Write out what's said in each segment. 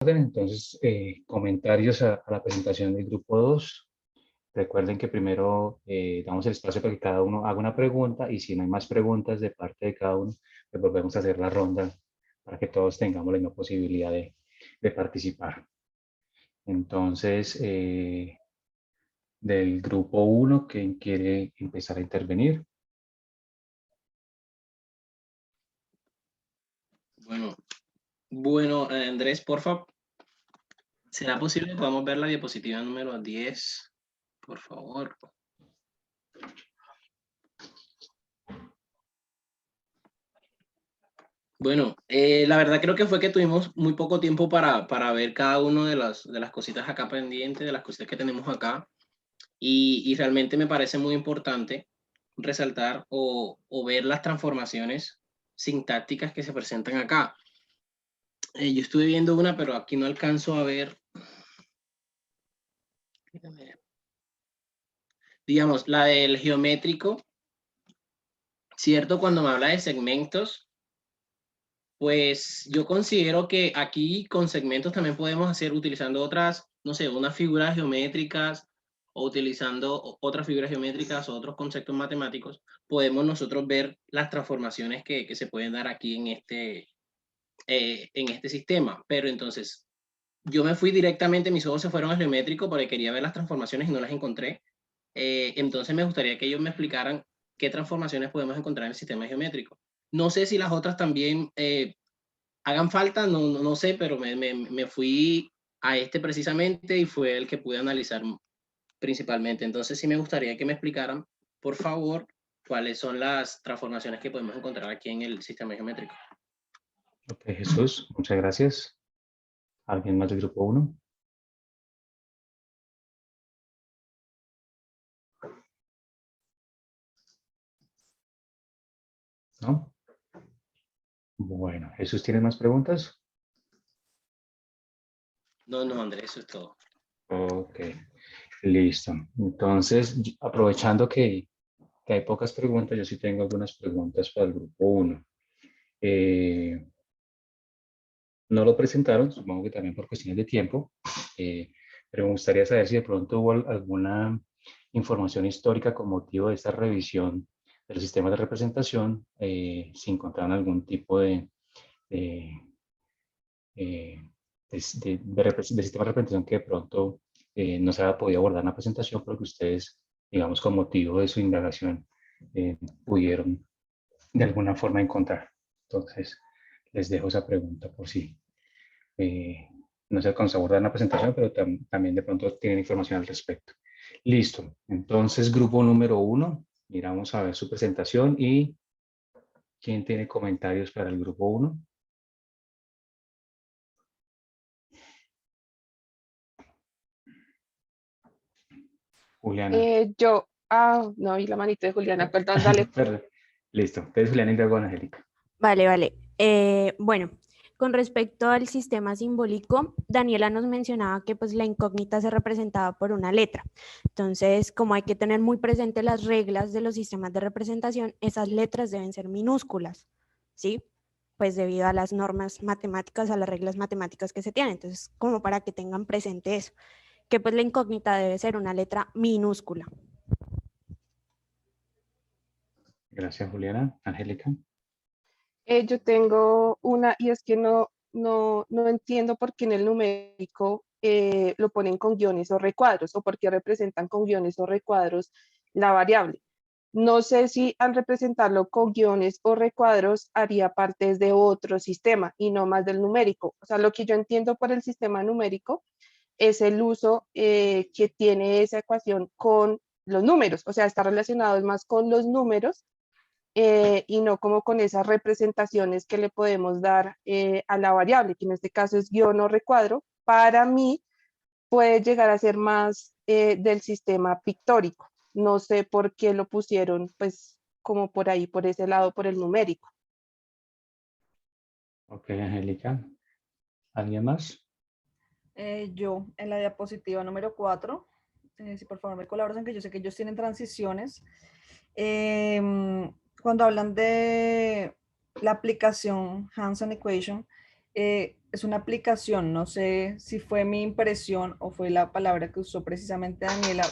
Entonces, comentarios a la presentación del grupo 2. Recuerden que primero damos el espacio para que cada uno haga una pregunta y si no hay más preguntas de parte de cada uno, pues volvemos a hacer la ronda para que todos tengamos la misma posibilidad de participar. Entonces, del grupo 1, ¿quién quiere empezar a intervenir? Bueno, Andrés, por favor, ¿será posible que podamos ver la diapositiva número 10? Por favor. Bueno, la verdad creo que fue que tuvimos muy poco tiempo para ver cada una de las cositas acá pendientes, de las cositas que tenemos acá. Y realmente me parece muy importante resaltar o ver las transformaciones sintácticas que se presentan acá. Yo estuve viendo una, pero aquí no alcanzo a ver. Digamos, la del geométrico, ¿cierto? Cuando me habla de segmentos, pues yo considero que aquí con segmentos también podemos hacer utilizando otras, no sé, unas figuras geométricas o utilizando otras figuras geométricas o otros conceptos matemáticos, podemos nosotros ver las transformaciones que se pueden dar aquí en este sistema. Pero entonces, yo me fui directamente, mis ojos se fueron al geométrico porque quería ver las transformaciones y no las encontré. Entonces me gustaría que ellos me explicaran qué transformaciones podemos encontrar en el sistema geométrico. No sé si las otras también hagan falta, no sé, pero me fui a este precisamente y fue el que pude analizar principalmente. Entonces sí me gustaría que me explicaran, por favor, cuáles son las transformaciones que podemos encontrar aquí en el sistema geométrico. Ok, Jesús, muchas gracias. ¿Alguien más del grupo 1? ¿No? Bueno, Jesús, ¿tienes más preguntas? No, Andrés, eso es todo. Ok, listo. Entonces, aprovechando que hay pocas preguntas, yo sí tengo algunas preguntas para el grupo 1. No lo presentaron, supongo que también por cuestiones de tiempo, pero me gustaría saber si de pronto hubo alguna información histórica con motivo de esta revisión de los sistemas de representación, si encontraron algún tipo de, eh, de sistema de representación que de pronto no se haya podido abordar en la presentación, pero que ustedes, digamos, con motivo de su indagación, pudieron de alguna forma encontrar. Entonces, les dejo esa pregunta por si no se alcanzó a abordar en la presentación, pero también de pronto tienen información al respecto. Listo. Entonces, grupo número 1, miramos a ver su presentación y ¿quién tiene comentarios para el grupo 1? Juliana. No vi la manita de Juliana, perdón, dale. Perdón. Listo. Entonces, Juliana y luego Angélica. Vale, vale. Bueno, con respecto al sistema simbólico, Daniela nos mencionaba que pues la incógnita se representaba por una letra. Entonces, como hay que tener muy presente las reglas de los sistemas de representación, esas letras deben ser minúsculas, ¿sí? Pues debido a las normas matemáticas, a las reglas matemáticas que se tienen. Entonces, como para que tengan presente eso, que pues la incógnita debe ser una letra minúscula. Gracias, Juliana. Angélica. Yo tengo una, y es que no entiendo por qué en el numérico lo ponen con guiones o recuadros, o por qué representan con guiones o recuadros la variable. No sé si al representarlo con guiones o recuadros haría parte de otro sistema y no más del numérico. O sea, lo que yo entiendo por el sistema numérico es el uso que tiene esa ecuación con los números. O sea, está relacionado más con los números y no como con esas representaciones que le podemos dar a la variable, que en este caso es guión o recuadro. Para mí puede llegar a ser más del sistema pictórico. No sé por qué lo pusieron, pues, como por ahí, por ese lado, por el numérico. Ok, Angélica. ¿Alguien más? Yo, en la diapositiva número 4, si por favor me colaboran, que yo sé que ellos tienen transiciones. Cuando hablan de la aplicación Hanson Equation, es una aplicación, no sé si fue mi impresión o fue la palabra que usó precisamente Daniela.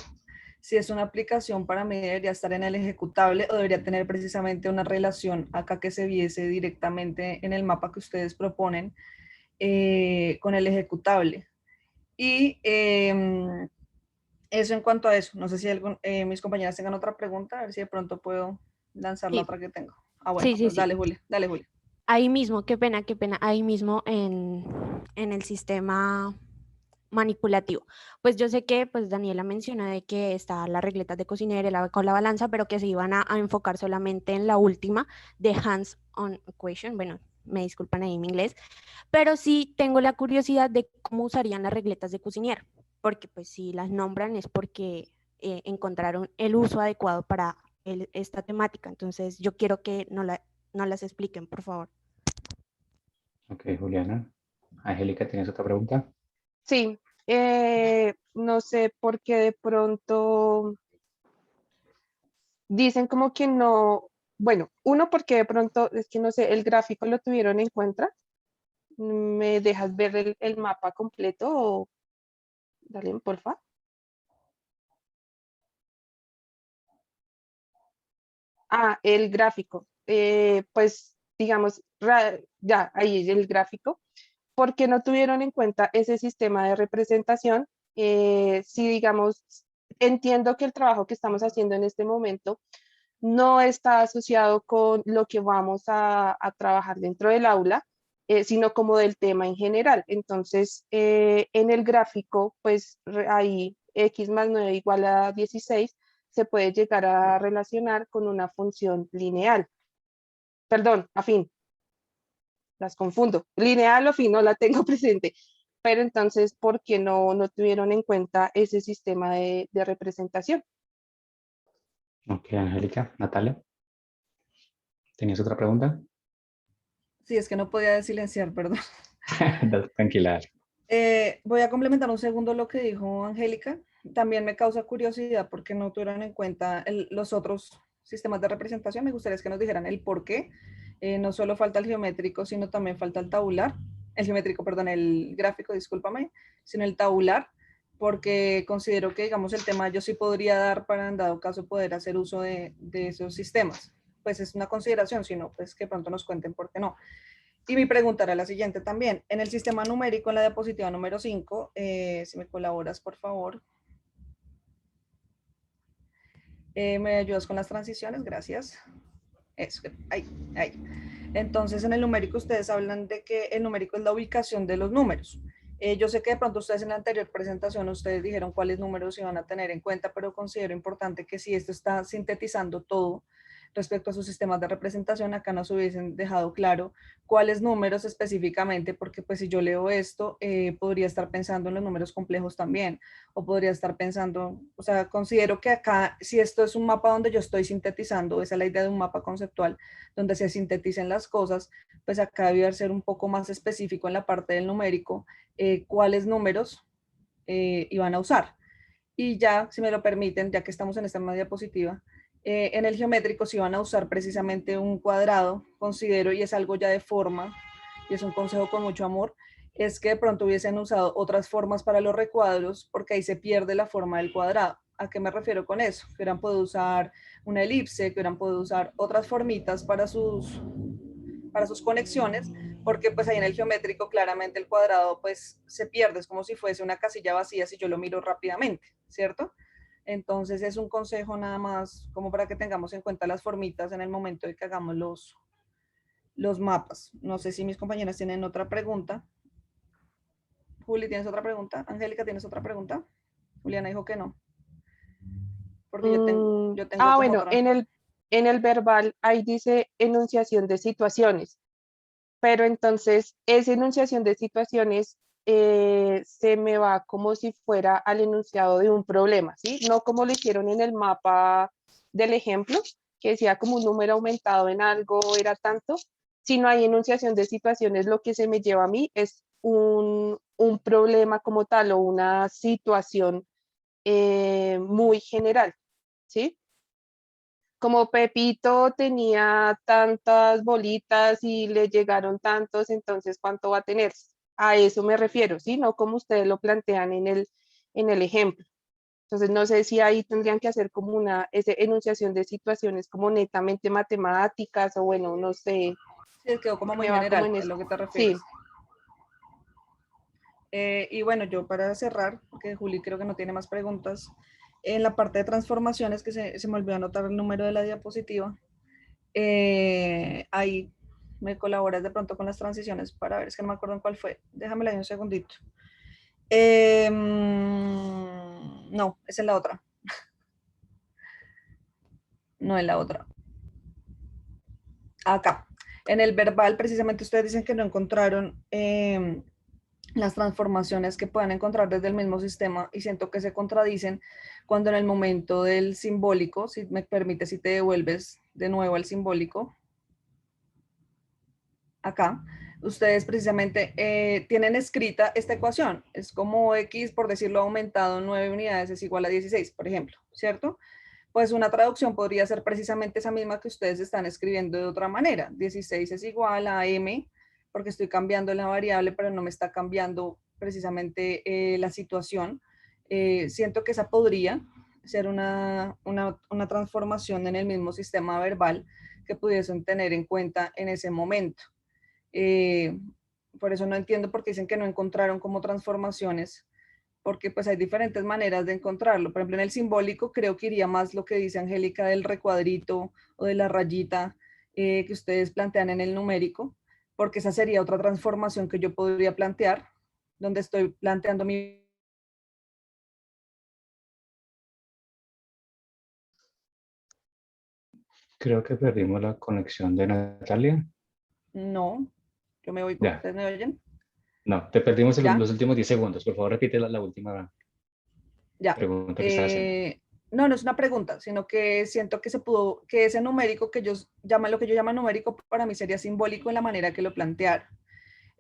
Si es una aplicación, para mí debería estar en el ejecutable o debería tener precisamente una relación acá que se viese directamente en el mapa que ustedes proponen con el ejecutable. Y eso en cuanto a eso. No sé si mis compañeras tengan otra pregunta, a ver si de pronto puedo lanzar la Sí, otra que tengo. Ah, bueno, sí, sí, entonces sí. dale, Julia, dale, Julia. Ahí mismo, qué pena, ahí mismo en el sistema manipulativo. Pues yo sé que pues Daniela mencionó de que está las regletas de cocinero, con la balanza, pero que se iban a enfocar solamente en la última de hands-on equation. Bueno, me disculpan ahí mi inglés, pero sí tengo la curiosidad de cómo usarían las regletas de cocinero, porque pues si las nombran es porque encontraron el uso adecuado para esta temática. Entonces yo quiero que no las expliquen, por favor. Ok, Juliana. Angélica, ¿tienes otra pregunta? Sí, no sé por qué de pronto dicen como que no, bueno, uno porque de pronto, es que no sé, el gráfico lo tuvieron en cuenta. ¿Me dejas ver el mapa completo o dale, porfa? Ah, el gráfico. Pues digamos, ya, ahí es el gráfico. ¿Por qué no tuvieron en cuenta ese sistema de representación? Si digamos, entiendo que el trabajo que estamos haciendo en este momento no está asociado con lo que vamos a trabajar dentro del aula, sino como del tema en general. Entonces, en el gráfico, pues ahí x más 9 igual a 16 se puede llegar a relacionar con una función lineal. Perdón, afín, las confundo. Lineal o afín, no la tengo presente. Pero entonces, ¿por qué no tuvieron en cuenta ese sistema de representación? Ok, Angélica. Natalia, ¿tenías otra pregunta? Sí, es que no podía silenciar, perdón. Tranquila. Voy a complementar un segundo lo que dijo Angélica. También me causa curiosidad porque no tuvieron en cuenta los otros sistemas de representación. Me gustaría que nos dijeran el por qué. No solo falta el geométrico, sino también falta el tabular. El geométrico, perdón, el gráfico, discúlpame, sino el tabular, porque considero que, digamos, el tema yo sí podría dar para, en dado caso, poder hacer uso de esos sistemas. Pues es una consideración, sino pues que pronto nos cuenten por qué no. Y mi pregunta era la siguiente también. En el sistema numérico, en la diapositiva número 5, si me colaboras, por favor. ¿Me ayudas con las transiciones? Gracias. Eso, ahí, ahí. Entonces, en el numérico ustedes hablan de que el numérico es la ubicación de los números. Yo sé que de pronto ustedes en la anterior presentación ustedes dijeron cuáles números iban a tener en cuenta, pero considero importante que si esto está sintetizando todo respecto a sus sistemas de representación, acá nos hubiesen dejado claro cuáles números específicamente, porque pues si yo leo esto, podría estar pensando en los números complejos también, o podría estar pensando, o sea, considero que acá, si esto es un mapa donde yo estoy sintetizando, esa es la idea de un mapa conceptual, donde se sinteticen las cosas, pues acá debe ser un poco más específico en la parte del numérico, cuáles números iban a usar. Y ya, si me lo permiten, ya que estamos en esta misma diapositiva, en el geométrico si van a usar precisamente un cuadrado, considero, y es algo ya de forma, y es un consejo con mucho amor, es que de pronto hubiesen usado otras formas para los recuadros, porque ahí se pierde la forma del cuadrado. ¿A qué me refiero con eso? Que hubieran podido usar una elipse, que hubieran podido usar otras formitas para sus conexiones, porque pues ahí en el geométrico claramente el cuadrado pues se pierde, es como si fuese una casilla vacía si yo lo miro rápidamente, ¿cierto? Entonces es un consejo nada más como para que tengamos en cuenta las formitas en el momento de que hagamos los mapas. No sé si mis compañeras tienen otra pregunta. Juli, ¿tienes otra pregunta? Angélica, ¿tienes otra pregunta? Juliana dijo que no, porque yo tengo como Bueno, otra. en el verbal ahí dice enunciación de situaciones, pero entonces esa enunciación de situaciones se me va como si fuera al enunciado de un problema, ¿sí? No como lo hicieron en el mapa del ejemplo, que decía como un número aumentado en algo era tanto, sino hay enunciación de situaciones, lo que se me lleva a mí es un problema como tal o una situación muy general, ¿sí? Como Pepito tenía tantas bolitas y le llegaron tantos, entonces ¿cuánto va a tener? A eso me refiero, ¿sí? No como ustedes lo plantean en el ejemplo. Entonces, no sé si ahí tendrían que hacer como una enunciación de situaciones como netamente matemáticas o bueno, no sé. Sí, quedó como muy Me va como general, en es eso. lo que te refieres. Sí. Y bueno, yo para cerrar, porque Juli creo que no tiene más preguntas, en la parte de transformaciones, que se me olvidó anotar el número de la diapositiva, ahí me colaboras de pronto con las transiciones para ver, es que no me acuerdo en cuál fue. Déjamela ahí un segundito. No, es en la otra. No en la otra. Acá. En el verbal, precisamente ustedes dicen que no encontraron las transformaciones que puedan encontrar desde el mismo sistema y siento que se contradicen cuando en el momento del simbólico, si me permite, si te devuelves de nuevo al simbólico, acá, ustedes precisamente tienen escrita esta ecuación. Es como x, por decirlo, aumentado 9 unidades es igual a 16, por ejemplo, ¿cierto? Pues una traducción podría ser precisamente esa misma que ustedes están escribiendo de otra manera. 16 es igual a m, porque estoy cambiando la variable, pero no me está cambiando precisamente la situación. Siento que esa podría ser una transformación en el mismo sistema verbal que pudiesen tener en cuenta en ese momento. Por eso no entiendo por qué dicen que no encontraron como transformaciones, porque pues hay diferentes maneras de encontrarlo. Por ejemplo, en el simbólico creo que iría más lo que dice Angélica del recuadrito o de la rayita que ustedes plantean en el numérico, porque esa sería otra transformación que yo podría plantear, donde estoy planteando mi... Creo que perdimos la conexión de Natalia. No, yo me oigo, Ya, ¿ustedes me oyen? no, te perdimos en ¿Ya? los últimos 10 segundos. Por favor, repite la última Ya. pregunta que estaba haciendo. No, no es una pregunta, sino que siento que se pudo, que ese numérico que ellos llaman, lo que yo llamo numérico, para mí sería simbólico en la manera que lo plantearon.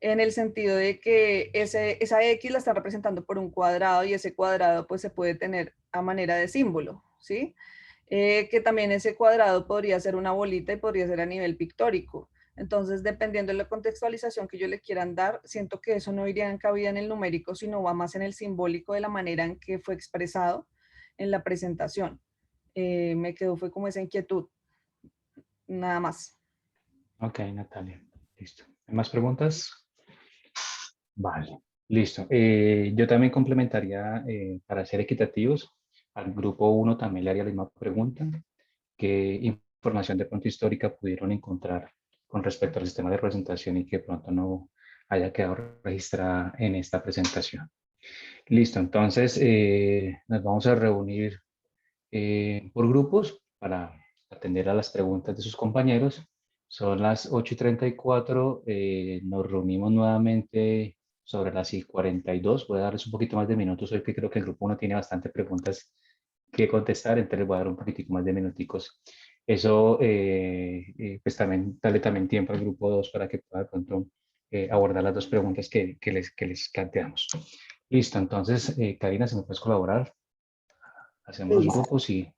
En el sentido de que esa X la están representando por un cuadrado y ese cuadrado pues se puede tener a manera de símbolo, ¿sí? Que también ese cuadrado podría ser una bolita y podría ser a nivel pictórico. Entonces, dependiendo de la contextualización que yo le quieran dar, siento que eso no iría en cabida en el numérico, sino va más en el simbólico de la manera en que fue expresado en la presentación. Me quedó, fue como esa inquietud, nada más. Ok, Natalia, listo. ¿Hay más preguntas? Vale, listo. Yo también complementaría, para ser equitativos, al grupo 1 también le haría la misma pregunta. ¿Qué información de pronto histórica pudieron encontrar con respecto al sistema de representación y que de pronto no haya quedado registrada en esta presentación? Listo, entonces nos vamos a reunir por grupos para atender a las preguntas de sus compañeros. Son las 8:34, nos reunimos nuevamente sobre las 42. Voy a darles un poquito más de minutos hoy, que creo que el grupo 1 tiene bastante preguntas que contestar, entonces les voy a dar un poquitico más de minuticos. Eso, pues también, darle también tiempo al grupo 2 para que pueda de pronto abordar las dos preguntas que les planteamos. Listo, entonces, Karina, si me puedes colaborar, hacemos los grupos y...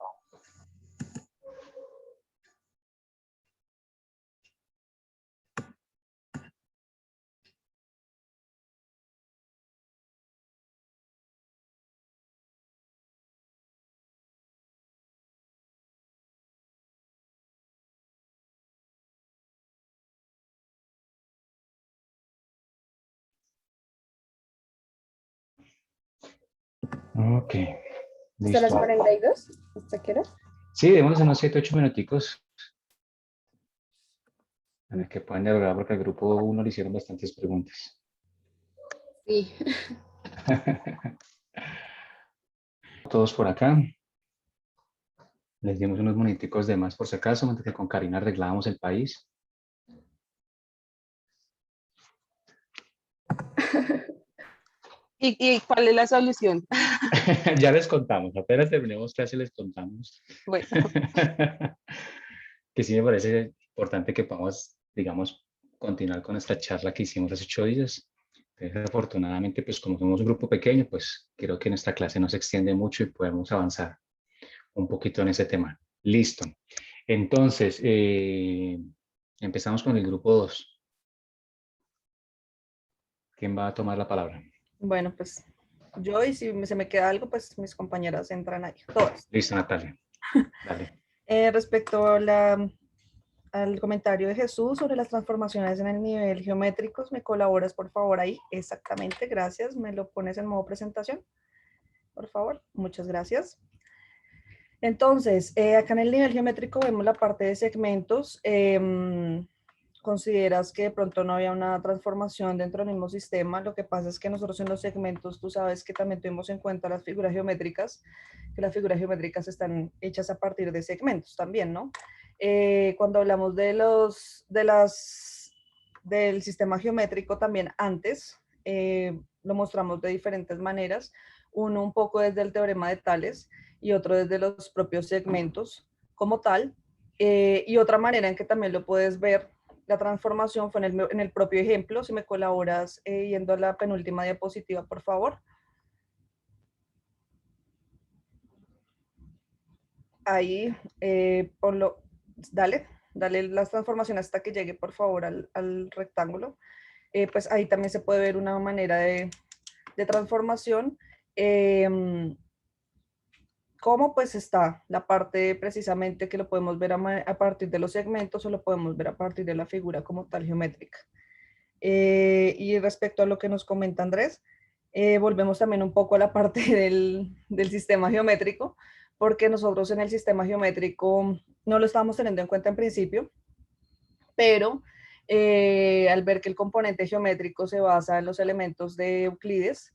Ok, ¿Hasta las listo. 42? ¿Hasta qué hora? Sí, démonos unos 7, 8 minuticos para que puedan dialogar, porque al grupo 1 le hicieron bastantes preguntas. Sí. Todos por acá. Les dimos unos minuticos de más por si acaso, mientras que con Karina arreglábamos el país. ¿Y cuál es la solución? Ya les contamos, apenas terminemos clase les contamos. Bueno, Que sí me parece importante que podamos, digamos, continuar con esta charla que hicimos hace 8 días. Entonces, afortunadamente, pues como somos un grupo pequeño, pues creo que nuestra clase no se extiende mucho y podemos avanzar un poquito en ese tema. Listo. Entonces, empezamos con el grupo 2. ¿Quién va a tomar la palabra? Bueno, pues yo, y si se me queda algo, pues mis compañeras entran ahí, todas. Listo, Natalia. Dale. Respecto al comentario de Jesús sobre las transformaciones en el nivel geométricos, ¿me colaboras por favor ahí? Exactamente, gracias. ¿Me lo pones en modo presentación? Por favor, muchas gracias. Entonces, acá en el nivel geométrico vemos la parte de segmentos. ¿Consideras que de pronto no había una transformación dentro del mismo sistema? Lo que pasa es que nosotros en los segmentos, tú sabes que también tuvimos en cuenta las figuras geométricas, que las figuras geométricas están hechas a partir de segmentos también, ¿no? Cuando hablamos del sistema geométrico también antes, lo mostramos de diferentes maneras, uno un poco desde el teorema de Tales y otro desde los propios segmentos como tal, y otra manera en que también lo puedes ver, la transformación fue en el propio ejemplo. Si me colaboras yendo a la penúltima diapositiva, por favor. Ahí, dale las transformaciones hasta que llegue, por favor, al rectángulo. Pues ahí también se puede ver una manera de transformación. ¿Cómo? Pues está la parte precisamente que lo podemos ver a partir de los segmentos o lo podemos ver a partir de la figura como tal geométrica. Y respecto a lo que nos comenta Andrés, volvemos también un poco a la parte del sistema geométrico, porque nosotros en el sistema geométrico no lo estábamos teniendo en cuenta en principio, pero al ver que el componente geométrico se basa en los elementos de Euclides,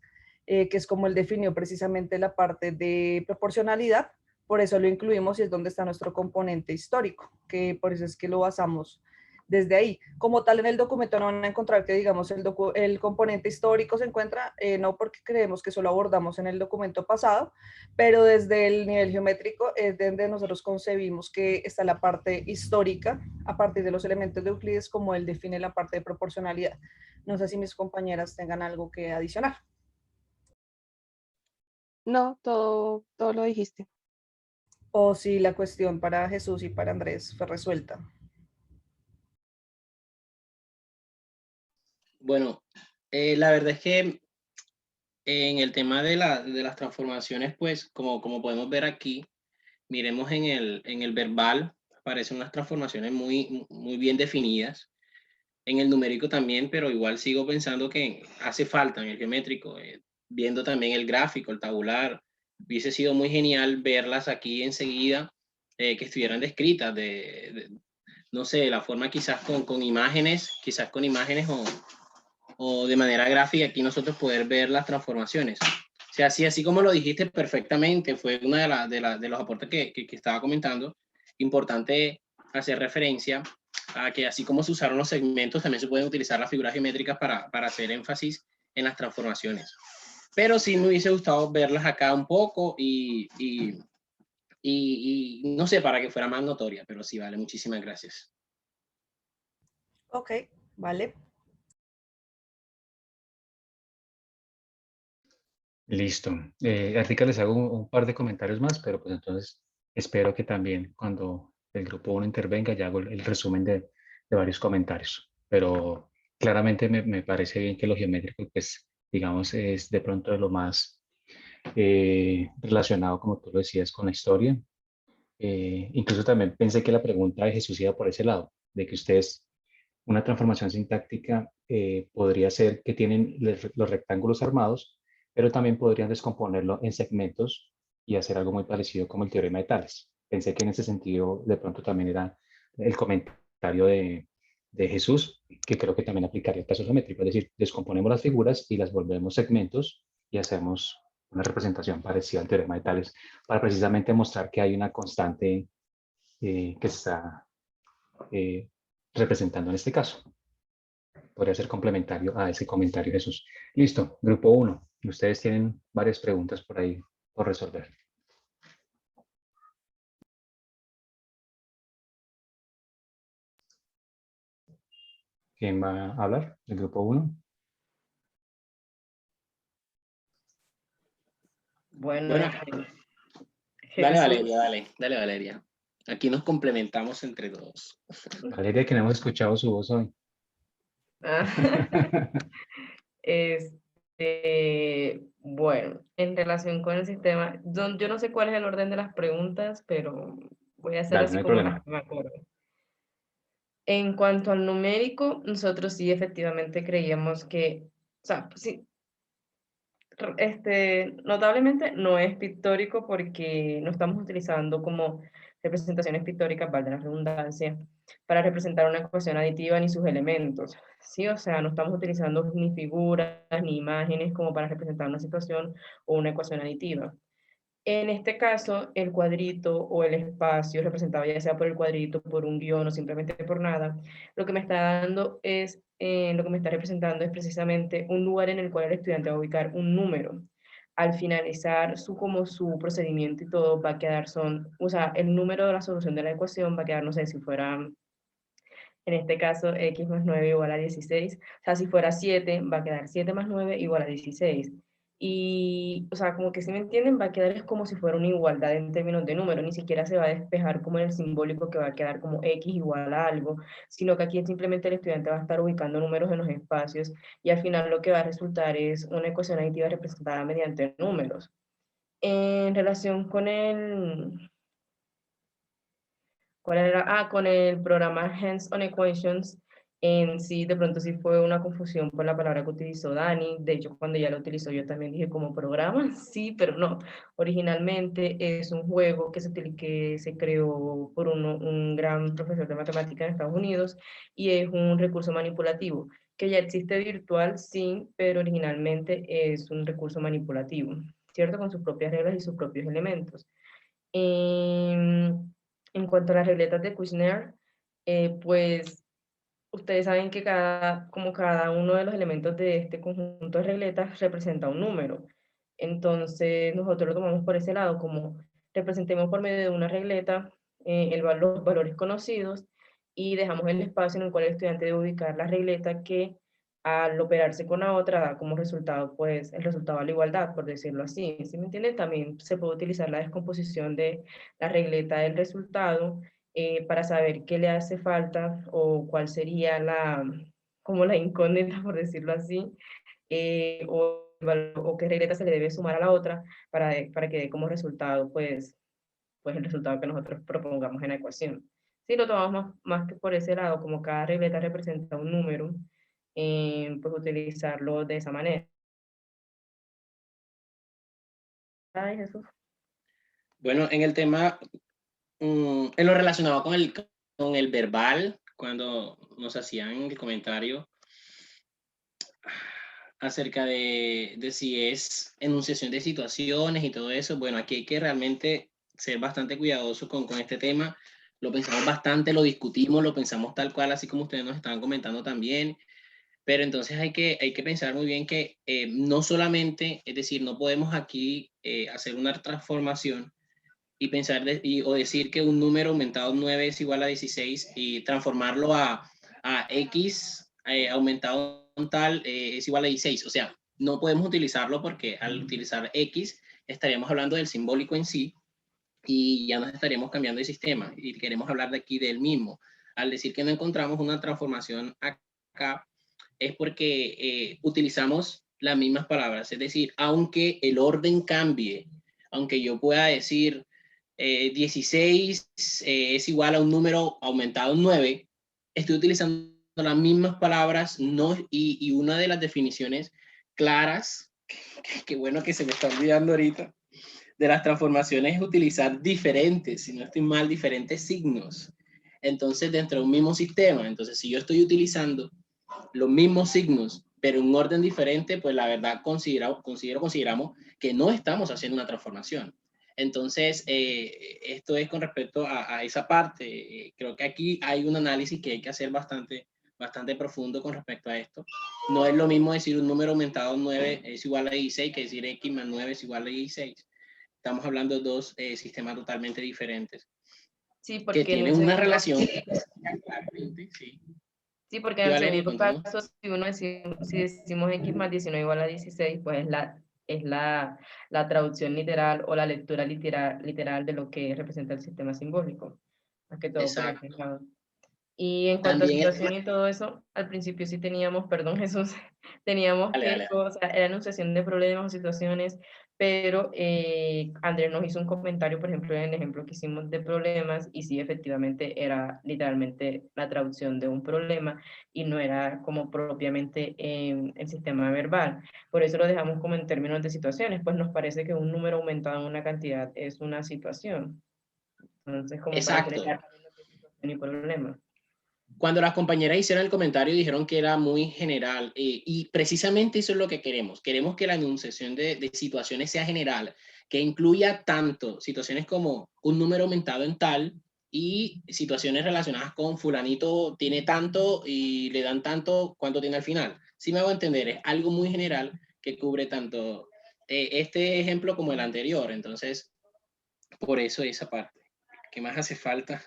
que es como él definió precisamente la parte de proporcionalidad, por eso lo incluimos y es donde está nuestro componente histórico, que por eso es que lo basamos desde ahí. Como tal, en el documento no van a encontrar que, digamos, el componente histórico se encuentra, no porque creemos que eso lo abordamos en el documento pasado, pero desde el nivel geométrico es donde nosotros concebimos que está la parte histórica a partir de los elementos de Euclides, como él define la parte de proporcionalidad. No sé si mis compañeras tengan algo que adicionar. No, todo lo dijiste. O si la cuestión para Jesús y para Andrés fue resuelta. Bueno, la verdad es que en el tema de las transformaciones, pues como podemos ver aquí, miremos en el verbal, aparecen unas transformaciones muy bien definidas. En el numérico también, pero igual sigo pensando que hace falta en el geométrico, viendo también el gráfico, el tabular, hubiese sido muy genial verlas aquí enseguida, que estuvieran descritas, no sé, la forma quizás con imágenes, o de manera gráfica, aquí nosotros poder ver las transformaciones. O sea, así como lo dijiste perfectamente, fue una de los aportes que estaba comentando, importante hacer referencia a que así como se usaron los segmentos, también se pueden utilizar las figuras geométricas para hacer énfasis en las transformaciones. Pero sí me hubiese gustado verlas acá un poco y no sé, para que fuera más notoria, pero sí, vale, muchísimas gracias. Ok, vale. Listo. Ahorita les hago un par de comentarios más, pero pues entonces espero que también cuando el grupo 1 intervenga ya hago el resumen de varios comentarios. Pero claramente me parece bien que lo geométrico, pues digamos, es de pronto de lo más relacionado, como tú lo decías, con la historia. Incluso también pensé que la pregunta de Jesús iba por ese lado, de que ustedes, una transformación sintáctica podría ser que tienen los rectángulos armados, pero también podrían descomponerlo en segmentos y hacer algo muy parecido como el teorema de Tales. Pensé que en ese sentido de pronto también era el comentario de Jesús, que creo que también aplicaría el caso geométrico, es decir, descomponemos las figuras y las volvemos segmentos y hacemos una representación parecida al teorema de Tales para precisamente mostrar que hay una constante que se está representando en este caso. Podría ser complementario a ese comentario, Jesús. Listo, grupo 1. Ustedes tienen varias preguntas por ahí por resolver. ¿Quién va a hablar del grupo 1? Bueno, dale Valeria. Aquí nos complementamos entre todos. Valeria, que no hemos escuchado su voz hoy. Bueno, en relación con el sistema, yo no sé cuál es el orden de las preguntas, pero voy a hacer Dale, así no hay como problema. las que me acuerdo. En cuanto al numérico, nosotros sí efectivamente creíamos que, o sea, sí, notablemente no es pictórico porque no estamos utilizando como representaciones pictóricas, valga la redundancia, para representar una ecuación aditiva ni sus elementos, ¿sí? O sea, no estamos utilizando ni figuras ni imágenes como para representar una situación o una ecuación aditiva. En este caso, el cuadrito o el espacio representado ya sea por el cuadrito, por un guión o simplemente por nada, lo que me está dando es, lo que me está representando es precisamente un lugar en el cual el estudiante va a ubicar un número. Al finalizar como su procedimiento y todo, va a quedar o sea, el número de la solución de la ecuación va a quedar, no sé, si fuera, en este caso, x más 9 igual a 16. O sea, si fuera 7, va a quedar 7 más 9 igual a 16. Y, o sea, como que si me entienden, va a quedar es como si fuera una igualdad en términos de número, ni siquiera se va a despejar como en el simbólico que va a quedar como x igual a algo, sino que aquí simplemente el estudiante va a estar ubicando números en los espacios y al final lo que va a resultar es una ecuación aditiva representada mediante números. En relación con ¿cuál era? Con el programa Hands-on Equations, en sí, de pronto sí fue una confusión por la palabra que utilizó Dani. De hecho, cuando ya lo utilizó, yo también dije como programa, sí, pero no. Originalmente es un juego que se creó por un gran profesor de matemáticas en Estados Unidos y es un recurso manipulativo, que ya existe virtual, sí, pero originalmente es un recurso manipulativo, ¿cierto? Con sus propias reglas y sus propios elementos. En cuanto a las regletas de Kushner, pues ustedes saben que como cada uno de los elementos de este conjunto de regletas representa un número. Entonces nosotros lo tomamos por ese lado, como representemos por medio de una regleta los valores conocidos y dejamos el espacio en el cual el estudiante debe ubicar la regleta que al operarse con la otra da como resultado, pues, el resultado a la igualdad, por decirlo así. ¿Sí me entienden? También se puede utilizar la descomposición de la regleta del resultado para saber qué le hace falta o cuál sería como la incógnita, por decirlo así, o qué regleta se le debe sumar a la otra para que dé como resultado, pues el resultado que nosotros propongamos en la ecuación. Si lo tomamos más que por ese lado, como cada regleta representa un número, pues utilizarlo de esa manera. Ay, Jesús. Bueno, en el tema, en lo relacionado con el verbal, cuando nos hacían el comentario acerca de si es enunciación de situaciones y todo eso, bueno, aquí hay que realmente ser bastante cuidadoso con este tema. Lo pensamos bastante, lo discutimos, lo pensamos tal cual, así como ustedes nos estaban comentando también. Pero entonces hay que pensar muy bien que no solamente, es decir, no podemos aquí hacer una transformación y pensar o decir que un número aumentado 9 es igual a 16 y transformarlo a x aumentado tal es igual a 16. O sea, no podemos utilizarlo porque al utilizar x estaríamos hablando del simbólico en sí y ya nos estaríamos cambiando de sistema y queremos hablar de aquí del mismo. Al decir que no encontramos una transformación acá, es porque utilizamos las mismas palabras. Es decir, aunque el orden cambie, aunque yo pueda decir 16 es igual a un número aumentado 9, estoy utilizando las mismas palabras no, y una de las definiciones claras, que bueno que se me está olvidando ahorita, de las transformaciones es utilizar diferentes, si no estoy mal, diferentes signos. Entonces, dentro de un mismo sistema, entonces si yo estoy los mismos signos, pero en un orden diferente, pues la verdad consideramos que no estamos haciendo una transformación. Entonces, esto es con respecto a esa parte. Creo que aquí hay un análisis que hay que hacer bastante profundo con respecto a esto. No es lo mismo decir un número aumentado 9 es igual a 16 que decir x más 9 es igual a 16. Estamos hablando de dos sistemas totalmente diferentes. Sí, Que porque en tienen el una segundo, relación. sí, porque Sí, en el Valeria, segundo continúa. caso, si decimos x más 19 igual a 16, pues es la traducción literal o la lectura literal de lo que representa el sistema simbólico. Más que todo por ese Exacto. lado. Y en cuanto a También el tema... situación y todo eso, al principio sí teníamos, perdón Jesús, teníamos Dale, que, dale. o sea, era enunciación de problemas o situaciones, pero Andrés nos hizo un comentario, por ejemplo, en el ejemplo que hicimos de problemas, y sí, efectivamente era literalmente la traducción de un problema y no era como propiamente el sistema verbal. Por eso lo dejamos como en términos de situaciones, pues nos parece que un número aumentado en una cantidad es una situación. Entonces, como para Exacto. generar situación y problema. Cuando las compañeras hicieron el comentario dijeron que era muy general y precisamente eso es lo que queremos. Queremos que la enunciación de situaciones sea general, que incluya tanto situaciones como un número aumentado en tal y situaciones relacionadas con fulanito tiene tanto y le dan tanto, ¿cuánto tiene al final? Si me hago entender, es algo muy general que cubre tanto este ejemplo como el anterior. Entonces, por eso esa parte. ¿Qué más hace falta?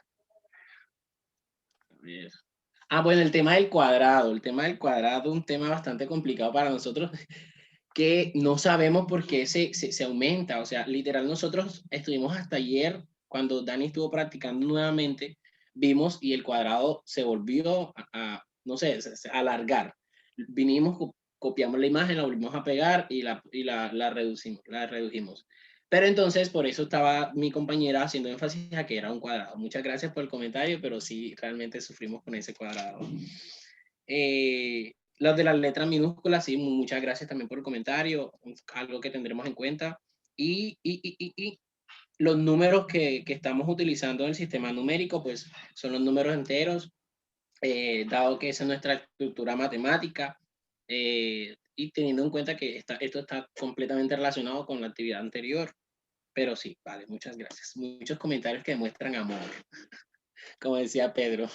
A ver. Ah, bueno, el tema del cuadrado, un tema bastante complicado para nosotros, que no sabemos por qué se aumenta. O sea, literal, nosotros estuvimos hasta ayer, cuando Dani estuvo practicando nuevamente, vimos y el cuadrado se volvió no sé, a alargar. Vinimos, copiamos la imagen, la volvimos a pegar y la redujimos. Pero entonces, por eso estaba mi compañera haciendo énfasis a que era un cuadrado. Muchas gracias por el comentario, pero sí, realmente sufrimos con ese cuadrado. Los de las letras minúsculas, sí, muchas gracias también por el comentario, algo que tendremos en cuenta. Y los números que estamos utilizando en el sistema numérico, pues son los números enteros, dado que esa es nuestra estructura matemática, y teniendo en cuenta que esto está completamente relacionado con la actividad anterior. Pero sí, vale, muchas gracias. Muchos comentarios que demuestran amor, como decía Pedro.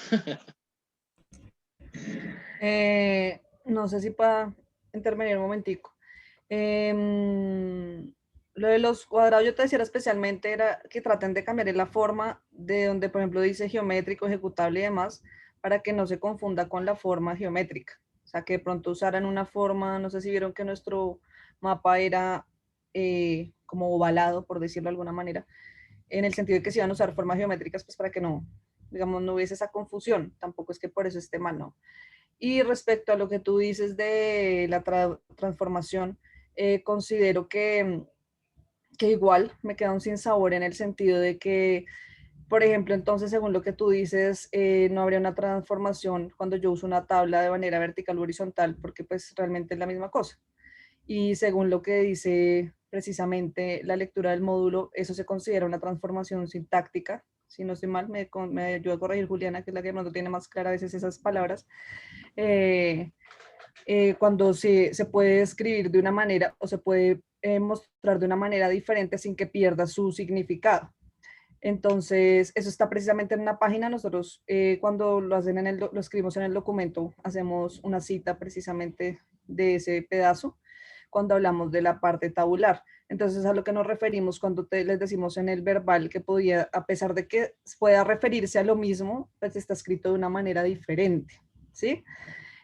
No sé si pueda intervenir un momentico. Lo de los cuadrados, yo te decía especialmente era que traten de cambiar la forma de donde, por ejemplo, dice geométrico, ejecutable y demás, para que no se confunda con la forma geométrica. O sea, que de pronto usaran una forma, no sé si vieron que nuestro mapa era como ovalado, por decirlo de alguna manera, en el sentido de que se iban a usar formas geométricas, pues para que no, digamos, no hubiese esa confusión. Tampoco es que por eso esté mal, ¿no? Y respecto a lo que tú dices de la transformación, considero que igual me queda un sinsabor en el sentido de que, por ejemplo, entonces, según lo que tú dices, no habría una transformación cuando yo uso una tabla de manera vertical o horizontal, porque pues realmente es la misma cosa. Y según lo que dice precisamente la lectura del módulo, eso se considera una transformación sintáctica. Si no estoy mal, me ayuda a corregir Juliana, que es la que no tiene más clara a veces esas palabras. Cuando se puede escribir de una manera o se puede mostrar de una manera diferente sin que pierda su significado. Entonces, eso está precisamente en una página. Nosotros cuando lo hacen lo escribimos en el documento, hacemos una cita precisamente de ese pedazo cuando hablamos de la parte tabular. Entonces, a lo que nos referimos cuando les decimos en el verbal que podía, a pesar de que pueda referirse a lo mismo, pues está escrito de una manera diferente, ¿sí?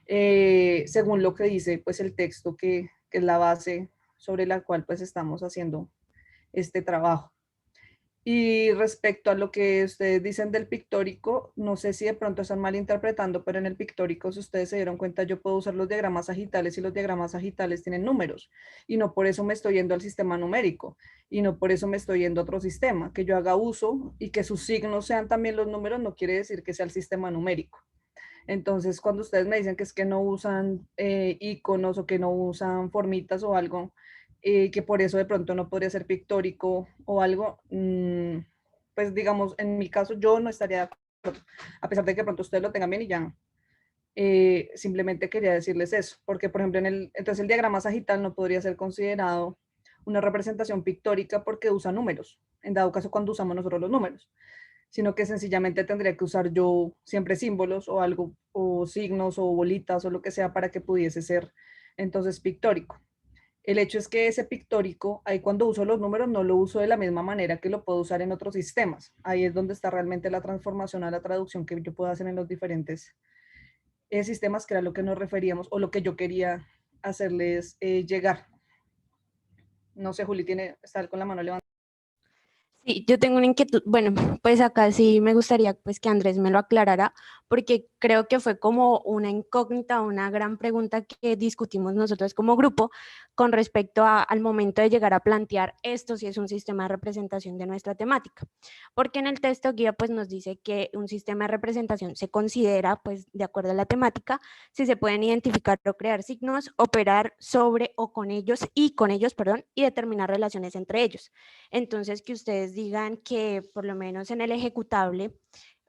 Según lo que dice pues el texto que es la base sobre la cual pues estamos haciendo este trabajo. Y respecto a lo que ustedes dicen del pictórico, no sé si de pronto están malinterpretando, pero en el pictórico, si ustedes se dieron cuenta, yo puedo usar los diagramas sagitales y los diagramas sagitales tienen números. Y no por eso me estoy yendo al sistema numérico. Y no por eso me estoy yendo a otro sistema. Que yo haga uso y que sus signos sean también los números no quiere decir que sea el sistema numérico. Entonces, cuando ustedes me dicen que es que no usan iconos o que no usan formitas o algo, que por eso de pronto no podría ser pictórico o algo, pues digamos, en mi caso yo no estaría de acuerdo, a pesar de que de pronto ustedes lo tengan bien y ya. Simplemente quería decirles eso, porque por ejemplo, entonces el diagrama sagital no podría ser considerado una representación pictórica porque usa números, en dado caso cuando usamos nosotros los números, sino que sencillamente tendría que usar yo siempre símbolos o algo, o signos o bolitas o lo que sea para que pudiese ser entonces pictórico. El hecho es que ese pictórico, ahí cuando uso los números, no lo uso de la misma manera que lo puedo usar en otros sistemas. Ahí es donde está realmente la transformación a la traducción que yo puedo hacer en los diferentes sistemas, que era lo que nos referíamos o lo que yo quería hacerles llegar. No sé, Juli, está con la mano levantada. Sí, yo tengo una inquietud. Bueno, pues acá sí me gustaría pues que Andrés me lo aclarara, porque creo que fue como una incógnita, una gran pregunta que discutimos nosotros como grupo con respecto al momento de llegar a plantear esto si es un sistema de representación de nuestra temática. Porque en el texto guía pues nos dice que un sistema de representación se considera pues de acuerdo a la temática si se pueden identificar o crear signos, operar sobre o con ellos perdón, y determinar relaciones entre ellos. Entonces, que ustedes digan que por lo menos en el ejecutable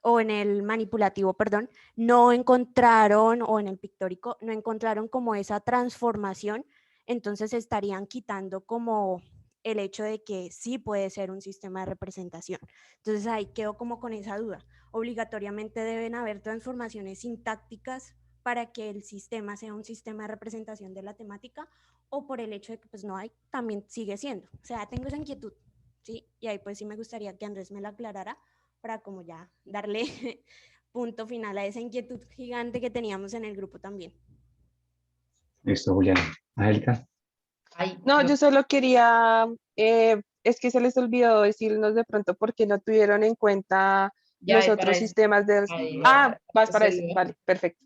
o en el manipulativo, perdón, no encontraron, o en el pictórico, no encontraron como esa transformación, entonces estarían quitando como el hecho de que sí puede ser un sistema de representación. Entonces ahí quedo como con esa duda. Obligatoriamente deben haber transformaciones sintácticas para que el sistema sea un sistema de representación de la temática, o por el hecho de que pues no hay, también sigue siendo. O sea, tengo esa inquietud. ¿Sí? Y ahí pues sí me gustaría que Andrés me la aclarara para como ya darle punto final a esa inquietud gigante que teníamos en el grupo también. Listo, Julián. Angélica. Ay, No, yo solo quería, es que se les olvidó decirnos de pronto por qué no tuvieron en cuenta ya, los y para otros eso, sistemas de... ahí Ah, va, vas para eso ese, iba. vale, perfecto.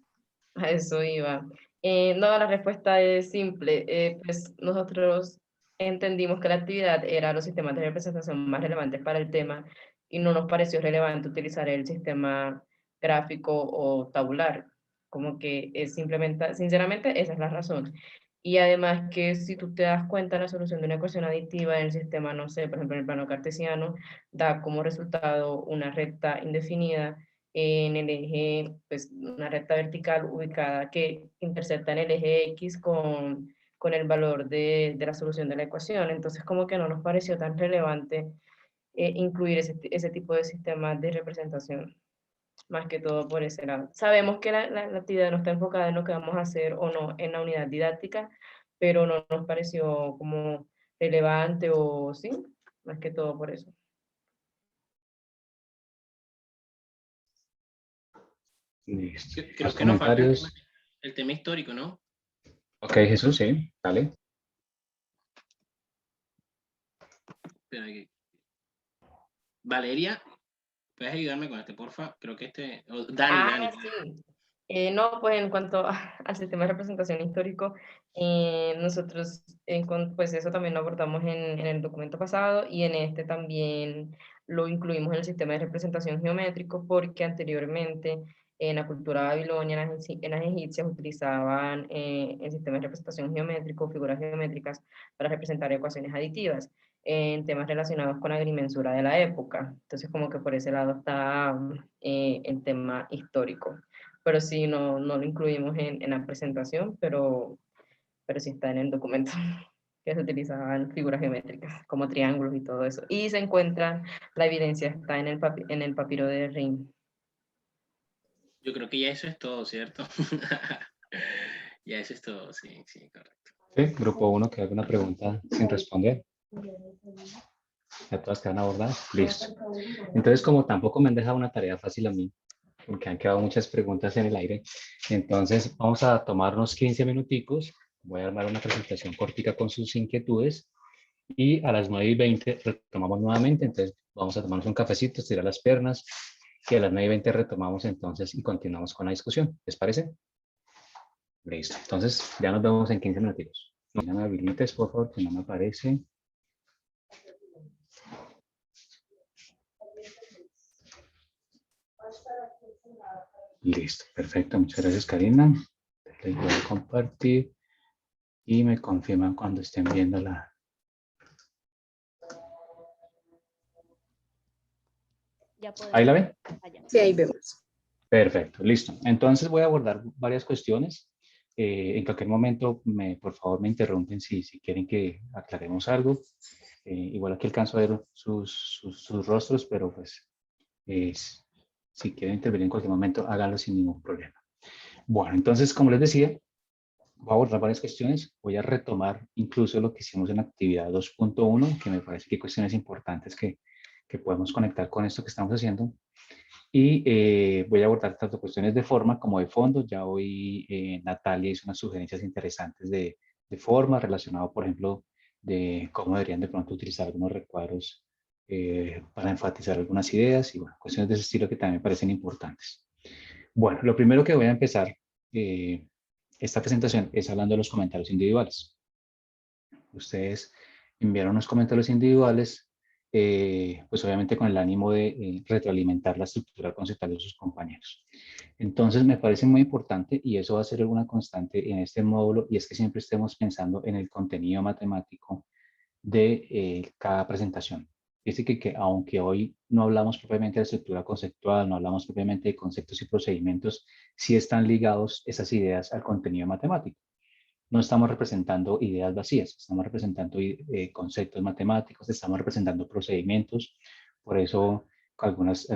A eso iba. No, la respuesta es simple. Pues nosotros entendimos que la actividad era los sistemas de representación más relevantes para el tema y no nos pareció relevante utilizar el sistema gráfico o tabular. Como que es simplemente, sinceramente, esa es la razón. Y además que si tú te das cuenta, la solución de una ecuación aditiva en el sistema, no sé, por ejemplo, en el plano cartesiano, da como resultado una recta indefinida en el eje, pues una recta vertical ubicada que intercepta en el eje X con el valor de la solución de la ecuación. Entonces como que no nos pareció tan relevante incluir ese tipo de sistemas de representación, más que todo por ese lado. Sabemos que la actividad no está enfocada en lo que vamos a hacer o no en la unidad didáctica, pero no nos pareció como relevante o sí, más que todo por eso. Listo. Creo ¿Más que nos falta comentarios? el tema histórico, ¿no? Ok, Jesús, sí, dale. Espera que- Valeria, ¿puedes ayudarme con este, porfa? Creo que este... Dani, Ah, Dani. sí. No, pues en cuanto al sistema de representación histórico, nosotros, pues eso también lo abordamos en el documento pasado y en este también lo incluimos en el sistema de representación geométrico porque anteriormente en la cultura babilonia, en las egipcias utilizaban el sistema de representación geométrico, figuras geométricas para representar ecuaciones aditivas en temas relacionados con la agrimensura de la época. Entonces como que por ese lado está el tema histórico, pero sí, no lo incluimos en la presentación, pero sí está en el documento, que se utilizaban figuras geométricas, como triángulos y todo eso. Y se encuentra, la evidencia está en en el papiro de Rin. Yo creo que ya eso es todo, ¿cierto? Ya eso es todo, sí, sí, correcto. Sí, grupo 1, que haga una pregunta sin responder. Ya todas quedan abordadas. Listo. Entonces, como tampoco me han dejado una tarea fácil a mí, porque han quedado muchas preguntas en el aire, entonces vamos a tomarnos 15 minuticos. Voy a armar una presentación cortica con sus inquietudes y a las 9:20 retomamos nuevamente. Entonces, vamos a tomarnos un cafecito, estirar las piernas y a las 9:20 retomamos entonces y continuamos con la discusión. ¿Les parece? Listo. Entonces, ya nos vemos en 15 minutos. No me habilites, por favor, que no me aparece. Listo, perfecto. Muchas gracias, Karina. Les voy a compartir y me confirman cuando estén viendo la... ¿Ahí la ven? Sí, ahí vemos. Perfecto, listo. Entonces voy a abordar varias cuestiones. En cualquier momento, por favor, me interrumpen si quieren que aclaremos algo. Igual aquí alcanzo a ver sus rostros, pero pues si quieren intervenir en cualquier momento, háganlo sin ningún problema. Bueno, entonces, como les decía, voy a abordar varias cuestiones. Voy a retomar incluso lo que hicimos en la actividad 2.1, que me parece que hay cuestiones importantes que podemos conectar con esto que estamos haciendo. Y voy a abordar tanto cuestiones de forma como de fondo. Ya hoy Natalia hizo unas sugerencias interesantes de forma relacionado, por ejemplo, de cómo deberían de pronto utilizar algunos recuadros para enfatizar algunas ideas y bueno, cuestiones de ese estilo que también me parecen importantes. Bueno, lo primero que voy a empezar esta presentación es hablando de los comentarios individuales. Ustedes enviaron unos comentarios individuales, pues obviamente con el ánimo de retroalimentar la estructura conceptual de sus compañeros. Entonces me parece muy importante, y eso va a ser una constante en este módulo, y es que siempre estemos pensando en el contenido matemático de cada presentación. Dice que aunque hoy no hablamos propiamente de estructura conceptual, no hablamos propiamente de conceptos y procedimientos, sí están ligados esas ideas al contenido matemático. No estamos representando ideas vacías, estamos representando conceptos matemáticos, estamos representando procedimientos. Por eso algunas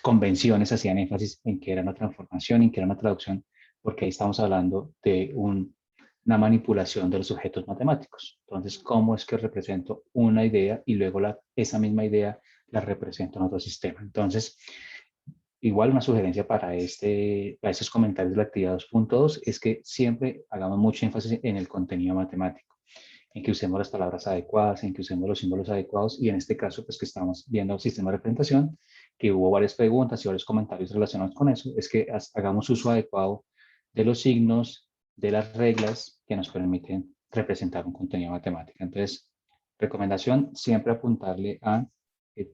convenciones hacían énfasis en que era una transformación, en que era una traducción, porque ahí estamos hablando de una manipulación de los objetos matemáticos. Entonces, ¿cómo es que represento una idea y luego esa misma idea la represento en otro sistema? Entonces, igual una sugerencia para estos comentarios de la actividad 2.2 es que siempre hagamos mucho énfasis en el contenido matemático, en que usemos las palabras adecuadas, en que usemos los símbolos adecuados, y en este caso, pues que estamos viendo el sistema de representación, que hubo varias preguntas y varios comentarios relacionados con eso, es que hagamos uso adecuado de los signos, de las reglas que nos permiten representar un contenido matemático. Entonces, recomendación, siempre apuntarle a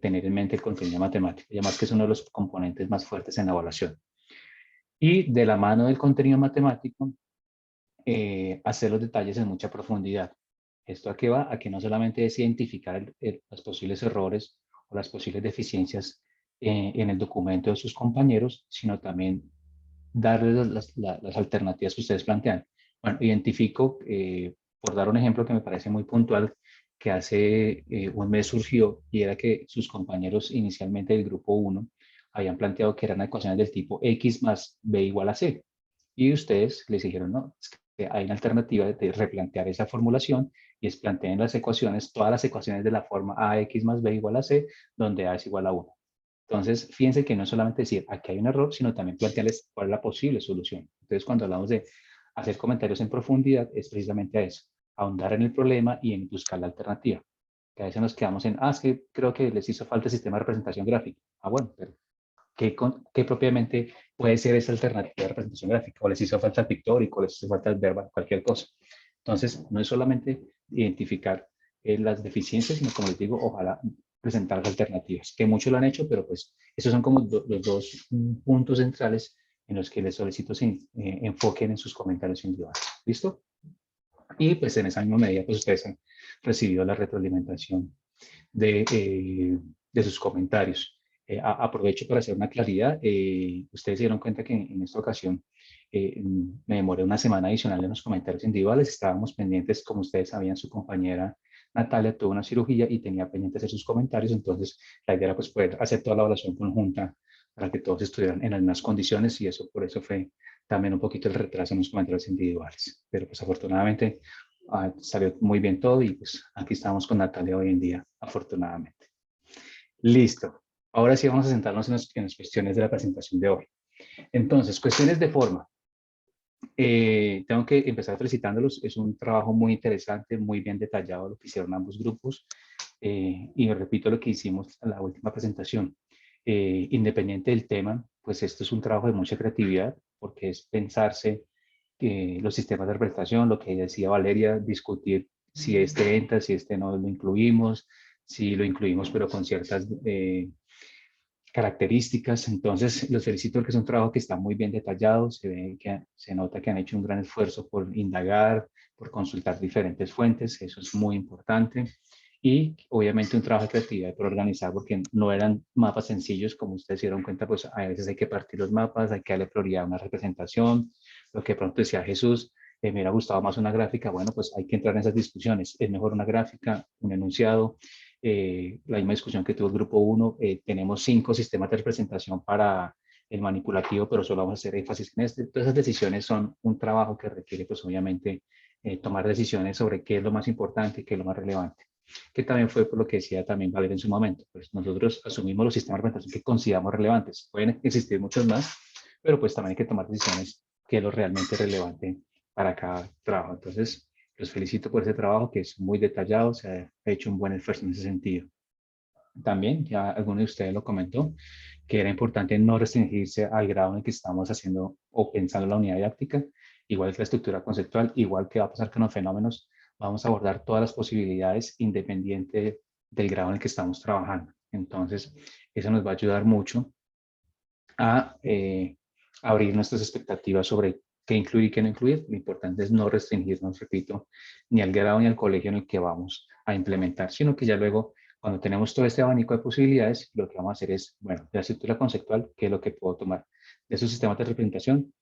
tener en mente el contenido matemático, y además que es uno de los componentes más fuertes en la evaluación. Y de la mano del contenido matemático, hacer los detalles en mucha profundidad. ¿Esto a qué va? A que no solamente es identificar los posibles errores o las posibles deficiencias en el documento de sus compañeros, sino también darles las alternativas que ustedes plantean. Bueno, identifico, por dar un ejemplo que me parece muy puntual, que hace un mes surgió, y era que sus compañeros inicialmente del grupo 1 habían planteado que eran ecuaciones del tipo X más B igual a C. Y ustedes les dijeron, no, es que hay una alternativa de replantear esa formulación, y es planteen las ecuaciones, todas las ecuaciones de la forma AX más B igual a C, donde A es igual a 1. Entonces, fíjense que no es solamente decir aquí hay un error, sino también plantearles cuál es la posible solución. Entonces, cuando hablamos de hacer comentarios en profundidad, es precisamente a eso, ahondar en el problema y en buscar la alternativa. Que a veces nos quedamos en, es que creo que les hizo falta el sistema de representación gráfica. Bueno, pero ¿qué propiamente puede ser esa alternativa de representación gráfica? O les hizo falta el pictórico, o les hizo falta el verbal, cualquier cosa. Entonces, no es solamente identificar las deficiencias, sino, como les digo, ojalá presentar las alternativas, que muchos lo han hecho, pero pues esos son como los dos puntos centrales en los que les solicito se enfoquen en sus comentarios individuales. ¿Listo? Y pues en esa misma medida, pues ustedes han recibido la retroalimentación de sus comentarios. Aprovecho para hacer una claridad. Ustedes se dieron cuenta que en esta ocasión me demoré una semana adicional en los comentarios individuales. Estábamos pendientes, como ustedes sabían, su compañera Natalia tuvo una cirugía y tenía pendiente hacer sus comentarios. Entonces, la idea era pues poder hacer toda la evaluación conjunta para que todos estuvieran en las mismas condiciones, y eso por eso fue también un poquito el retraso en los comentarios individuales. Pero pues afortunadamente salió muy bien todo, y pues aquí estamos con Natalia hoy en día, afortunadamente. Listo. Ahora sí vamos a centrarnos en las cuestiones de la presentación de hoy. Entonces, cuestiones de forma. Tengo que empezar felicitándolos. Es un trabajo muy interesante, muy bien detallado lo que hicieron ambos grupos. Y repito lo que hicimos en la última presentación. Independiente del tema, pues esto es un trabajo de mucha creatividad, porque es pensarse los sistemas de representación, lo que decía Valeria, discutir si este entra, si este no lo incluimos, si lo incluimos pero con ciertas características. Entonces, los felicito porque es un trabajo que está muy bien detallado, se nota que han hecho un gran esfuerzo por indagar, por consultar diferentes fuentes, eso es muy importante. Y obviamente un trabajo de creatividad por organizar, porque no eran mapas sencillos, como ustedes se dieron cuenta, pues a veces hay que partir los mapas, hay que darle prioridad a una representación. Lo que pronto decía Jesús, me hubiera gustado más una gráfica. Bueno, pues hay que entrar en esas discusiones. Es mejor una gráfica, un enunciado. La misma discusión que tuvo el grupo 1, tenemos 5 sistemas de representación para el manipulativo, pero solo vamos a hacer énfasis en este. Todas esas decisiones son un trabajo que requiere, pues obviamente, tomar decisiones sobre qué es lo más importante y qué es lo más relevante, que también fue por lo que decía también Valeria en su momento. Pues nosotros asumimos los sistemas de representación que consideramos relevantes. Pueden existir muchos más, pero pues también hay que tomar decisiones que es lo realmente relevante para cada trabajo. Entonces, Los felicito por ese trabajo que es muy detallado, se ha hecho un buen esfuerzo en ese sentido. También, ya alguno de ustedes lo comentó, que era importante no restringirse al grado en el que estamos haciendo o pensando la unidad didáctica, igual que la estructura conceptual, igual que va a pasar con los fenómenos, vamos a abordar todas las posibilidades independiente del grado en el que estamos trabajando. Entonces, eso nos va a ayudar mucho a abrir nuestras expectativas sobre qué incluir y qué no incluir. Lo importante es no restringirnos, repito, ni al grado ni al colegio en el que vamos a implementar, sino que ya luego, cuando tenemos todo este abanico de posibilidades, lo que vamos a hacer es, bueno, de la estructura conceptual, ¿qué es lo que puedo tomar? De esos sistemas de representación,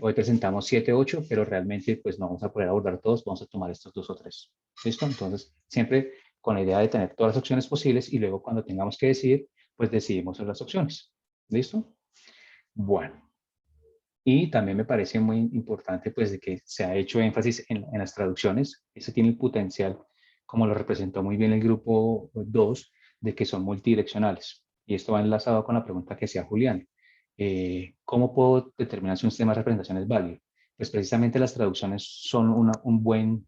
hoy presentamos 7, 8, pero realmente pues no vamos a poder abordar todos, vamos a tomar estos 2 o 3. ¿Listo? Entonces, siempre con la idea de tener todas las opciones posibles y luego cuando tengamos que decidir, pues decidimos sobre las opciones. ¿Listo? Bueno. Y también me parece muy importante pues de que se ha hecho énfasis en las traducciones. Eso tiene el potencial, como lo representó muy bien el grupo 2, de que son multidireccionales. Y esto va enlazado con la pregunta que hacía Julián. ¿Cómo puedo determinar si un sistema de representación es válido? Pues precisamente las traducciones son un buen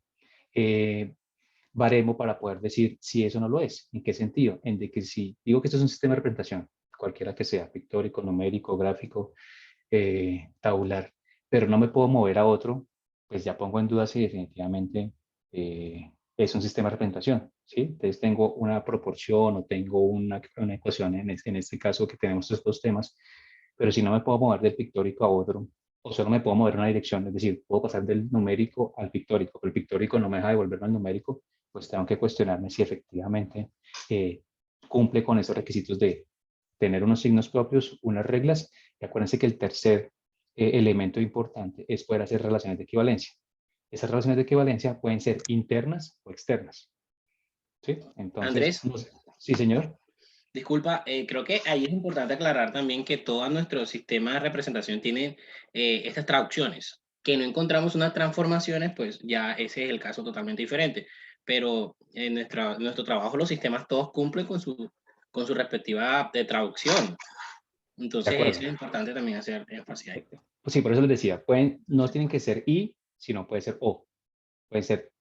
baremo para poder decir si eso no lo es. ¿En qué sentido? En de que si digo que esto es un sistema de representación, cualquiera que sea, pictórico, numérico, gráfico, tabular, pero no me puedo mover a otro, pues ya pongo en duda si definitivamente es un sistema de representación, ¿sí? Entonces tengo una proporción o tengo una ecuación en este caso que tenemos estos dos temas, pero si no me puedo mover del pictórico a otro, o solo me puedo mover en una dirección, es decir, puedo pasar del numérico al pictórico, pero el pictórico no me deja devolverme al numérico, pues tengo que cuestionarme si efectivamente cumple con esos requisitos de tener unos signos propios, unas reglas, y acuérdense que el tercer elemento importante es poder hacer relaciones de equivalencia. Esas relaciones de equivalencia pueden ser internas o externas. ¿Sí? Entonces, Andrés, no sé. Sí, señor. disculpa, creo que ahí es importante aclarar también que todo nuestro sistema de representación tiene estas traducciones. Que no encontramos unas transformaciones, pues ya ese es el caso totalmente diferente. Pero en nuestro trabajo los sistemas todos cumplen con su respectiva de traducción. De Entonces acuerdo. eso es importante también hacer énfasis ahí. Pues sí, por eso les decía, no tienen que ser y, sino puede ser o. Pueden ser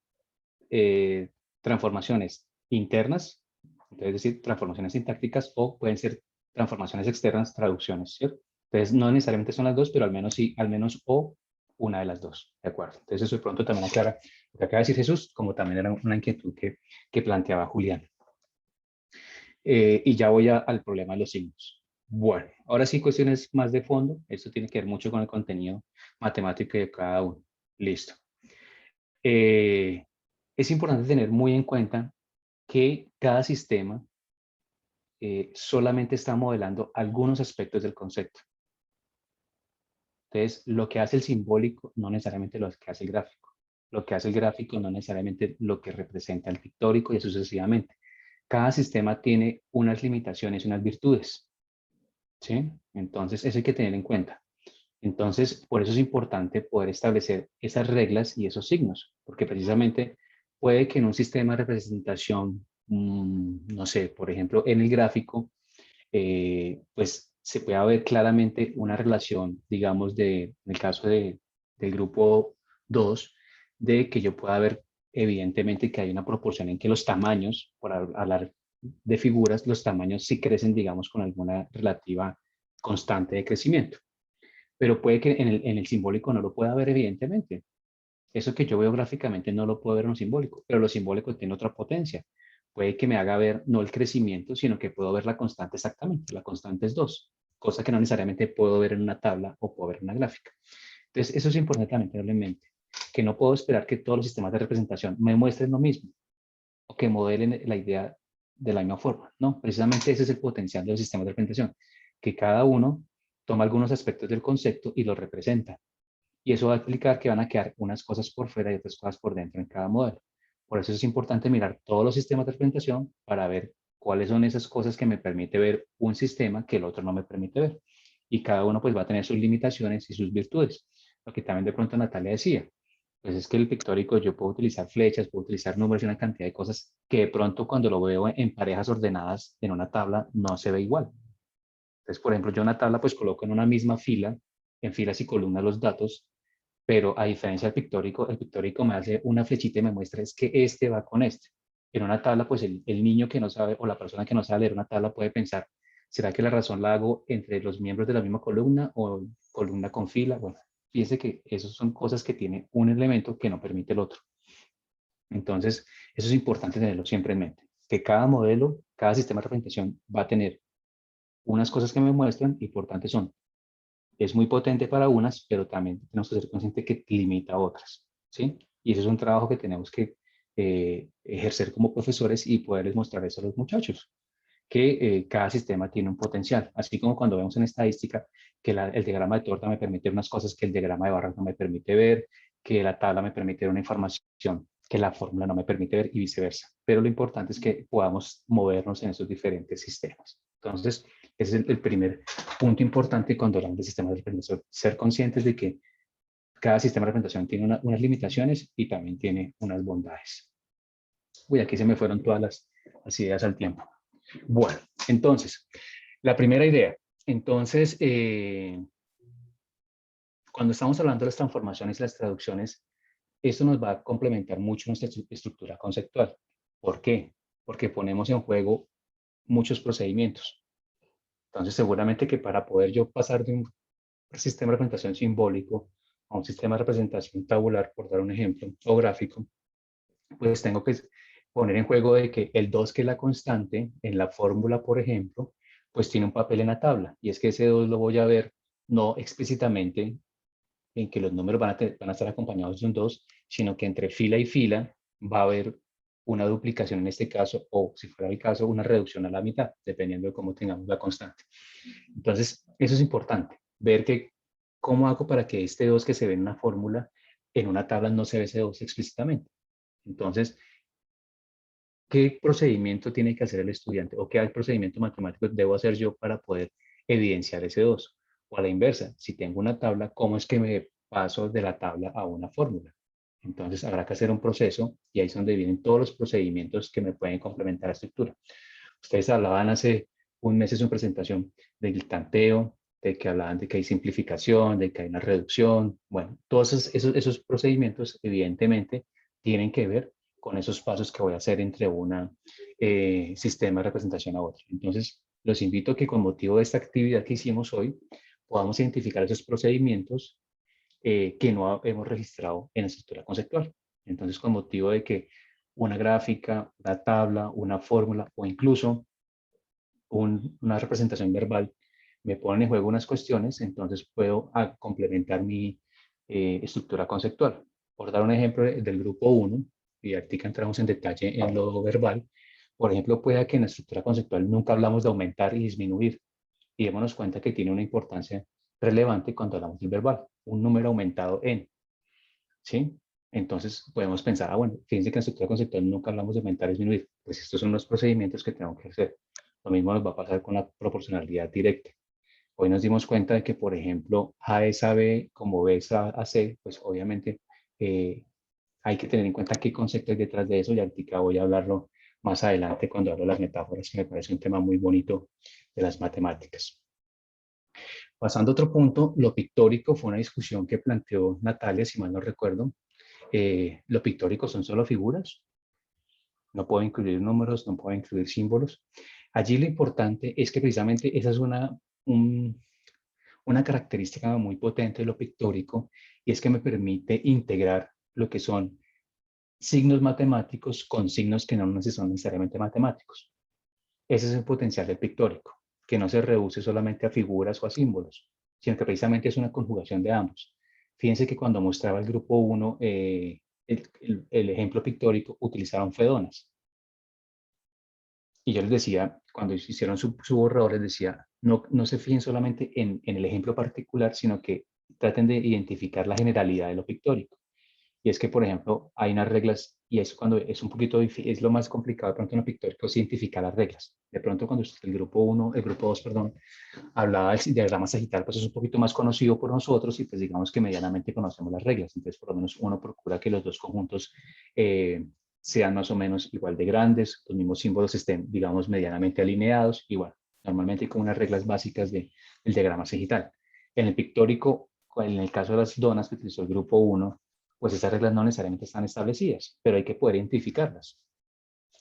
transformaciones internas, es decir, transformaciones sintácticas, o pueden ser transformaciones externas, traducciones, ¿cierto? Entonces, no necesariamente son las dos, pero al menos sí, al menos o una de las dos, ¿de acuerdo? Entonces, eso de pronto también aclara lo que acaba de decir Jesús, como también era una inquietud que planteaba Julián. Y ya voy al problema de los signos. Bueno, ahora sí cuestiones más de fondo. Esto tiene que ver mucho con el contenido matemático de cada uno. Listo. Es importante tener muy en cuenta que cada sistema solamente está modelando algunos aspectos del concepto. Entonces, lo que hace el simbólico no necesariamente lo que hace el gráfico. Lo que hace el gráfico no necesariamente lo que representa el pictórico y así sucesivamente. Cada sistema tiene unas limitaciones y unas virtudes. ¿Sí? Entonces, eso hay que tener en cuenta. Entonces, por eso es importante poder establecer esas reglas y esos signos, porque precisamente puede que en un sistema de representación, no sé, por ejemplo, en el gráfico, pues se pueda ver claramente una relación, digamos, en el caso del grupo 2, de que yo pueda ver evidentemente que hay una proporción en que los tamaños, por hablar de figuras, los tamaños sí crecen, digamos, con alguna relativa constante de crecimiento. Pero puede que en el simbólico no lo pueda ver evidentemente. Eso que yo veo gráficamente no lo puedo ver en lo simbólico, pero lo simbólico tiene otra potencia. Puede que me haga ver no el crecimiento, sino que puedo ver la constante exactamente. La constante es 2, cosa que no necesariamente puedo ver en una tabla o puedo ver en una gráfica. Entonces, eso es importante también tenerlo en mente, que no puedo esperar que todos los sistemas de representación me muestren lo mismo o que modelen la idea de la misma forma. No, precisamente ese es el potencial de los sistemas de representación, que cada uno toma algunos aspectos del concepto y los representa. Y eso va a implicar que van a quedar unas cosas por fuera y otras cosas por dentro en cada modelo. Por eso es importante mirar todos los sistemas de representación para ver cuáles son esas cosas que me permite ver un sistema que el otro no me permite ver. Y cada uno pues va a tener sus limitaciones y sus virtudes. Lo que también de pronto Natalia decía, pues es que el pictórico yo puedo utilizar flechas, puedo utilizar números y una cantidad de cosas que de pronto cuando lo veo en parejas ordenadas en una tabla no se ve igual. Entonces, por ejemplo, yo una tabla pues coloco en una misma fila, en filas y columnas los datos, pero a diferencia del pictórico, el pictórico me hace una flechita y me muestra es que este va con este. En una tabla, pues el niño que no sabe o la persona que no sabe leer una tabla puede pensar, ¿será que la razón la hago entre los miembros de la misma columna o columna con fila? Bueno, fíjense que esas son cosas que tiene un elemento que no permite el otro. Entonces, eso es importante tenerlo siempre en mente, que cada modelo, cada sistema de representación va a tener unas cosas que me muestran y por tanto es muy potente para unas, pero también tenemos que ser conscientes que limita a otras, ¿sí? Y eso es un trabajo que tenemos que ejercer como profesores y poderles mostrar eso a los muchachos, que cada sistema tiene un potencial, así como cuando vemos en estadística que el diagrama de torta me permite unas cosas que el diagrama de barras no me permite ver, que la tabla me permite ver una información que la fórmula no me permite ver y viceversa. Pero lo importante es que podamos movernos en esos diferentes sistemas. Entonces, ese es el primer punto importante cuando hablamos de sistemas de representación, ser conscientes de que cada sistema de representación tiene unas limitaciones y también tiene unas bondades. Uy, aquí se me fueron todas las ideas al tiempo. Bueno, entonces, la primera idea. Entonces, cuando estamos hablando de las transformaciones y las traducciones, esto nos va a complementar mucho nuestra estructura conceptual. ¿Por qué? Porque ponemos en juego muchos procedimientos. Entonces, seguramente que para poder yo pasar de un sistema de representación simbólico a un sistema de representación tabular, por dar un ejemplo, o gráfico, pues tengo que poner en juego de que el 2, que es la constante, en la fórmula, por ejemplo, pues tiene un papel en la tabla. Y es que ese 2 lo voy a ver no explícitamente en que los números van a estar acompañados de un 2, sino que entre fila y fila va a haber una duplicación en este caso, o si fuera el caso, una reducción a la mitad, dependiendo de cómo tengamos la constante. Entonces, eso es importante, ver que cómo hago para que este 2 que se ve en una fórmula, en una tabla no se ve ese 2 explícitamente. Entonces, ¿qué procedimiento tiene que hacer el estudiante o qué procedimiento matemático debo hacer yo para poder evidenciar ese 2? O a la inversa, si tengo una tabla, ¿cómo es que me paso de la tabla a una fórmula? Entonces habrá que hacer un proceso y ahí es donde vienen todos los procedimientos que me pueden complementar la estructura. Ustedes hablaban hace un mes en su presentación del tanteo, de que hablaban de que hay simplificación, de que hay una reducción. Bueno, todos esos procedimientos evidentemente tienen que ver con esos pasos que voy a hacer entre un sistema de representación a otro. Entonces, los invito a que con motivo de esta actividad que hicimos hoy, podamos identificar esos procedimientos que no hemos registrado en la estructura conceptual. Entonces, con motivo de que una gráfica, una tabla, una fórmula o incluso una representación verbal me ponen en juego unas cuestiones, entonces puedo complementar mi estructura conceptual. Por dar un ejemplo del grupo 1, y aquí entramos en detalle en lo verbal, por ejemplo, puede que en la estructura conceptual nunca hablamos de aumentar y disminuir, y démonos cuenta que tiene una importancia relevante cuando hablamos del verbal, un número aumentado en, ¿sí? Entonces podemos pensar, bueno, fíjense que en la estructura conceptual nunca hablamos de aumentar y disminuir, pues estos son los procedimientos que tengo que hacer. Lo mismo nos va a pasar con la proporcionalidad directa. Hoy nos dimos cuenta de que, por ejemplo, A es a B como B es a C, pues obviamente hay que tener en cuenta qué concepto hay detrás de eso, y ahorita voy a hablarlo más adelante cuando hablo de las metáforas, que me parece un tema muy bonito de las matemáticas. Pasando a otro punto, lo pictórico fue una discusión que planteó Natalia, si mal no recuerdo. Lo pictórico son solo figuras, no puedo incluir números, no puedo incluir símbolos. Allí lo importante es que precisamente esa es una característica muy potente de lo pictórico, y es que me permite integrar lo que son signos matemáticos con signos que no son necesariamente matemáticos. Ese es el potencial del pictórico, que no se reduce solamente a figuras o a símbolos, sino que precisamente es una conjugación de ambos. Fíjense que cuando mostraba el grupo 1, el ejemplo pictórico, utilizaban fedonas. Y yo les decía, cuando hicieron su borrador, les decía, no se fijen solamente en el ejemplo particular, sino que traten de identificar la generalidad de lo pictórico. Y es que, por ejemplo, hay unas reglas, y es cuando es un poquito difícil, es lo más complicado de pronto en lo pictórico, es identificar las reglas. De pronto cuando el grupo 2, perdón, hablaba del diagrama sagital, pues es un poquito más conocido por nosotros y pues digamos que medianamente conocemos las reglas. Entonces, por lo menos uno procura que los dos conjuntos sean más o menos igual de grandes, los mismos símbolos estén, digamos, medianamente alineados, y bueno, normalmente hay como unas reglas básicas del diagrama sagital. En el pictórico, en el caso de las donas que utilizó el grupo 1, pues esas reglas no necesariamente están establecidas, pero hay que poder identificarlas,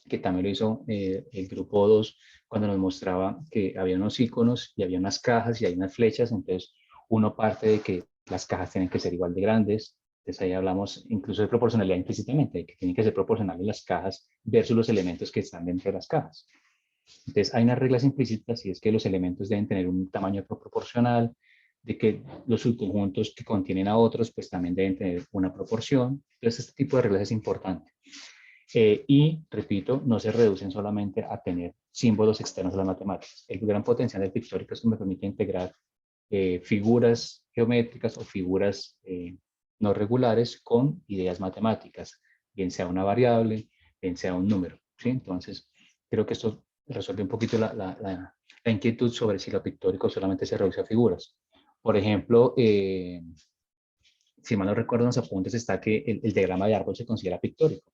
que también lo hizo el grupo 2 cuando nos mostraba que había unos iconos y había unas cajas y hay unas flechas, entonces uno parte de que las cajas tienen que ser igual de grandes, entonces ahí hablamos incluso de proporcionalidad implícitamente, de que tienen que ser proporcionales las cajas versus los elementos que están dentro de las cajas. Entonces hay unas reglas implícitas y es que los elementos deben tener un tamaño proporcional, de que los subconjuntos que contienen a otros pues también deben tener una proporción. Entonces este tipo de reglas es importante. Y, repito, no se reducen solamente a tener símbolos externos a las matemáticas. El gran potencial del pictórico es que me permite integrar figuras geométricas o figuras no regulares con ideas matemáticas, bien sea una variable, bien sea un número. ¿Sí? Entonces, creo que esto resuelve un poquito la inquietud sobre si lo pictórico solamente se reduce a figuras. Por ejemplo, si mal no recuerdo en los apuntes está que el diagrama de árbol se considera pictórico.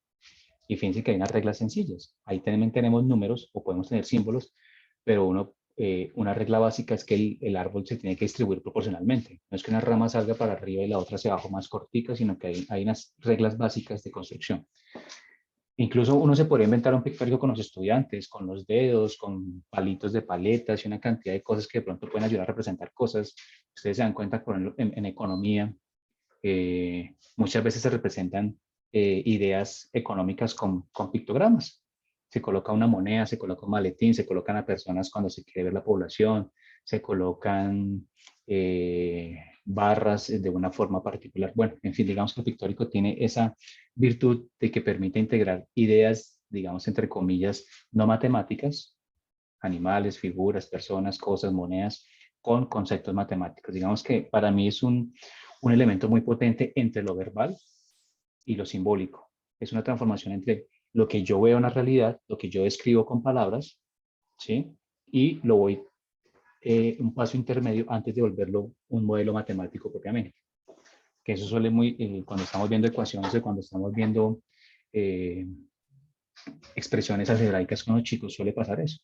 Y fíjense que hay unas reglas sencillas. Ahí también tenemos números o podemos tener símbolos, pero una regla básica es que el árbol se tiene que distribuir proporcionalmente. No es que una rama salga para arriba y la otra hacia abajo más cortica, sino que hay unas reglas básicas de construcción. Incluso uno se podría inventar un pictórico con los estudiantes, con los dedos, con palitos de paletas y una cantidad de cosas que de pronto pueden ayudar a representar cosas. Ustedes se dan cuenta en economía, muchas veces se representan ideas económicas con pictogramas. Se coloca una moneda, se coloca un maletín, se colocan a personas cuando se quiere ver la población, se colocan barras de una forma particular. Bueno, en fin, digamos que el pictórico tiene esa virtud de que permite integrar ideas, digamos, entre comillas, no matemáticas, animales, figuras, personas, cosas, monedas, con conceptos matemáticos. Digamos que para mí es un elemento muy potente entre lo verbal y lo simbólico. Es una transformación entre lo que yo veo en la realidad, lo que yo escribo con palabras, ¿sí? Y lo voy un paso intermedio antes de volverlo un modelo matemático propiamente. Que eso suele cuando estamos viendo ecuaciones o cuando estamos viendo expresiones algebraicas con los chicos, suele pasar eso.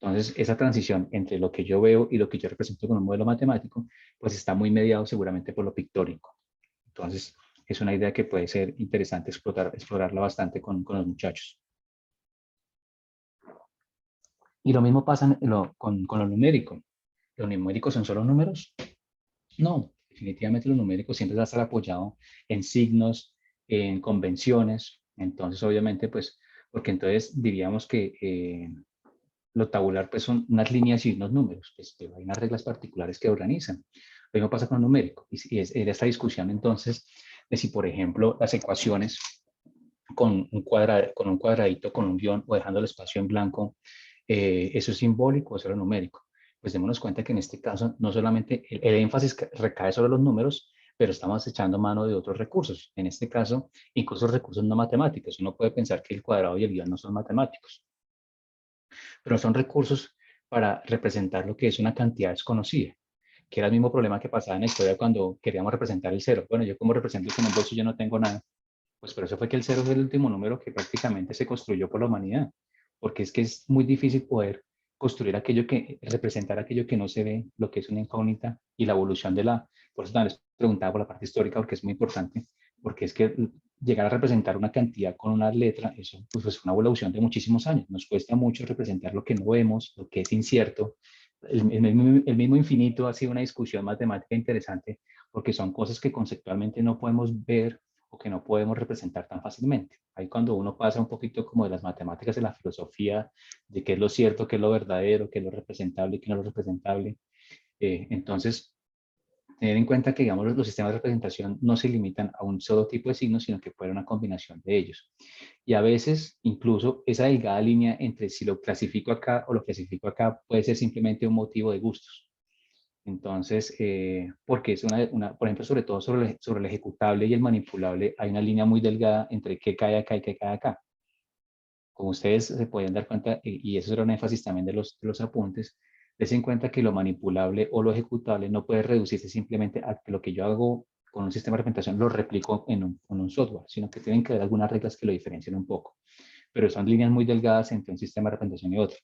Entonces, esa transición entre lo que yo veo y lo que yo represento con un modelo matemático, pues está muy mediado seguramente por lo pictórico. Entonces, es una idea que puede ser interesante explorarla bastante con los muchachos. Y lo mismo pasa con lo numérico. ¿Los numéricos son solo números? No, definitivamente los numéricos siempre van a estar apoyados en signos, en convenciones. Entonces, obviamente, pues, porque entonces diríamos que lo tabular pues son unas líneas y unos números, pues, pero hay unas reglas particulares que organizan. Lo mismo pasa con el numérico. Y era esta discusión entonces de si, por ejemplo, las ecuaciones con un cuadradito, con un guión o dejando el espacio en blanco, ¿eso es simbólico o solo numérico? Pues démonos cuenta que en este caso no solamente el énfasis recae sobre los números, pero estamos echando mano de otros recursos. En este caso, incluso recursos no matemáticos. Uno puede pensar que el cuadrado y el guión no son matemáticos, pero son recursos para representar lo que es una cantidad desconocida, que era el mismo problema que pasaba en la historia cuando queríamos representar el cero. Bueno, yo como represento que en un bolso yo no tengo nada, pues por eso fue que el cero fue el último número que prácticamente se construyó por la humanidad, porque es que es muy difícil poder construir representar aquello que no se ve, lo que es una incógnita y la evolución por eso también les preguntaba por la parte histórica, porque es muy importante, porque es que llegar a representar una cantidad con una letra, eso pues es una evolución de muchísimos años, nos cuesta mucho representar lo que no vemos, lo que es incierto, el mismo infinito ha sido una discusión matemática interesante, porque son cosas que conceptualmente no podemos ver o que no podemos representar tan fácilmente. Ahí cuando uno pasa un poquito como de las matemáticas de la filosofía, de qué es lo cierto, qué es lo verdadero, qué es lo representable, qué no es lo representable. Entonces, tener en cuenta que, digamos, los sistemas de representación no se limitan a un solo tipo de signos, sino que puede una combinación de ellos. Y a veces, incluso, esa delgada línea entre si lo clasifico acá o lo clasifico acá puede ser simplemente un motivo de gustos. Entonces, porque es por ejemplo, sobre todo sobre el ejecutable y el manipulable, hay una línea muy delgada entre qué cae acá y qué cae acá. Como ustedes se pueden dar cuenta, y eso era un énfasis también de los apuntes, des en cuenta que lo manipulable o lo ejecutable no puede reducirse simplemente a que lo que yo hago con un sistema de representación lo replico en un software, sino que tienen que haber algunas reglas que lo diferencien un poco. Pero son líneas muy delgadas entre un sistema de representación y otro.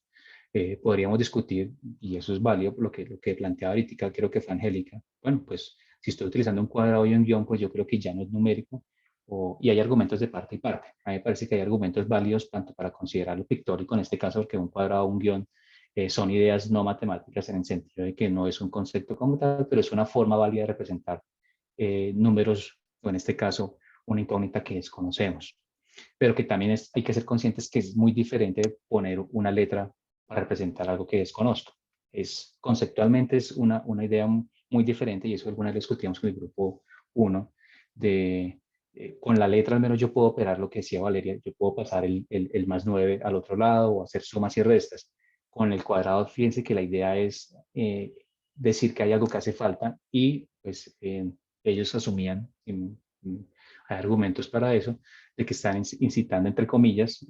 Podríamos discutir, y eso es válido, lo que planteaba ahorita, creo que fue Angélica, bueno, pues Si estoy utilizando un cuadrado y un guión, pues yo creo que ya no es numérico, y hay argumentos de parte y parte. A mí me parece que hay argumentos válidos tanto para considerar lo pictórico, en este caso, porque un cuadrado o un guión son ideas no matemáticas en el sentido de que no es un concepto como tal, pero es una forma válida de representar números, o en este caso, una incógnita que desconocemos. Pero que también hay que ser conscientes que es muy diferente poner una letra para representar algo que desconozco. Conceptualmente es una idea muy diferente, y eso alguna vez discutíamos con el grupo 1, con la letra al menos yo puedo operar lo que decía Valeria, yo puedo pasar el más 9 al otro lado o hacer sumas y restas. Con el cuadrado, fíjense que la idea es decir que hay algo que hace falta, y pues ellos asumían, hay argumentos para eso, de que están incitando, entre comillas,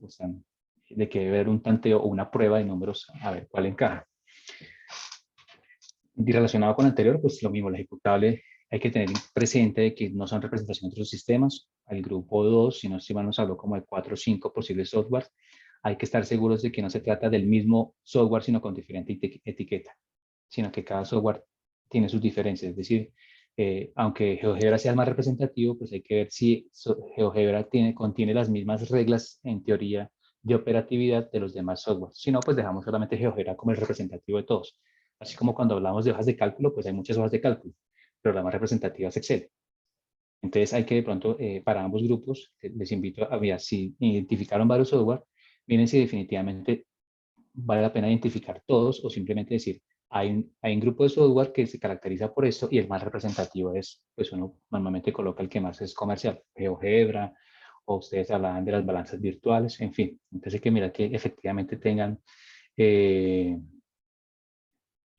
de que debe haber un tanteo o una prueba de números a ver cuál encaja. Y relacionado con lo anterior, pues lo mismo, la ejecutable hay que tener presente de que no son representaciones de otros sistemas. Al grupo 2, si no estoy mal, nos habló como de 4 o 5 posibles softwares. Hay que estar seguros de que no se trata del mismo software, sino con diferente etiqueta, sino que cada software tiene sus diferencias. Es decir, aunque GeoGebra sea el más representativo, pues hay que ver si GeoGebra contiene las mismas reglas, en teoría, de operatividad de los demás softwares. Si no, pues dejamos solamente GeoGebra como el representativo de todos. Así como cuando hablamos de hojas de cálculo, pues hay muchas hojas de cálculo, pero la más representativa es Excel. Entonces hay que de pronto, para ambos grupos, les invito a ver si identificaron varios software, miren si definitivamente vale la pena identificar todos, o simplemente decir, hay un grupo de software que se caracteriza por esto, y el más representativo es, pues uno normalmente coloca el que más es comercial, GeoGebra, o ustedes hablaban de las balanzas virtuales, en fin. Entonces hay que mirar que efectivamente tengan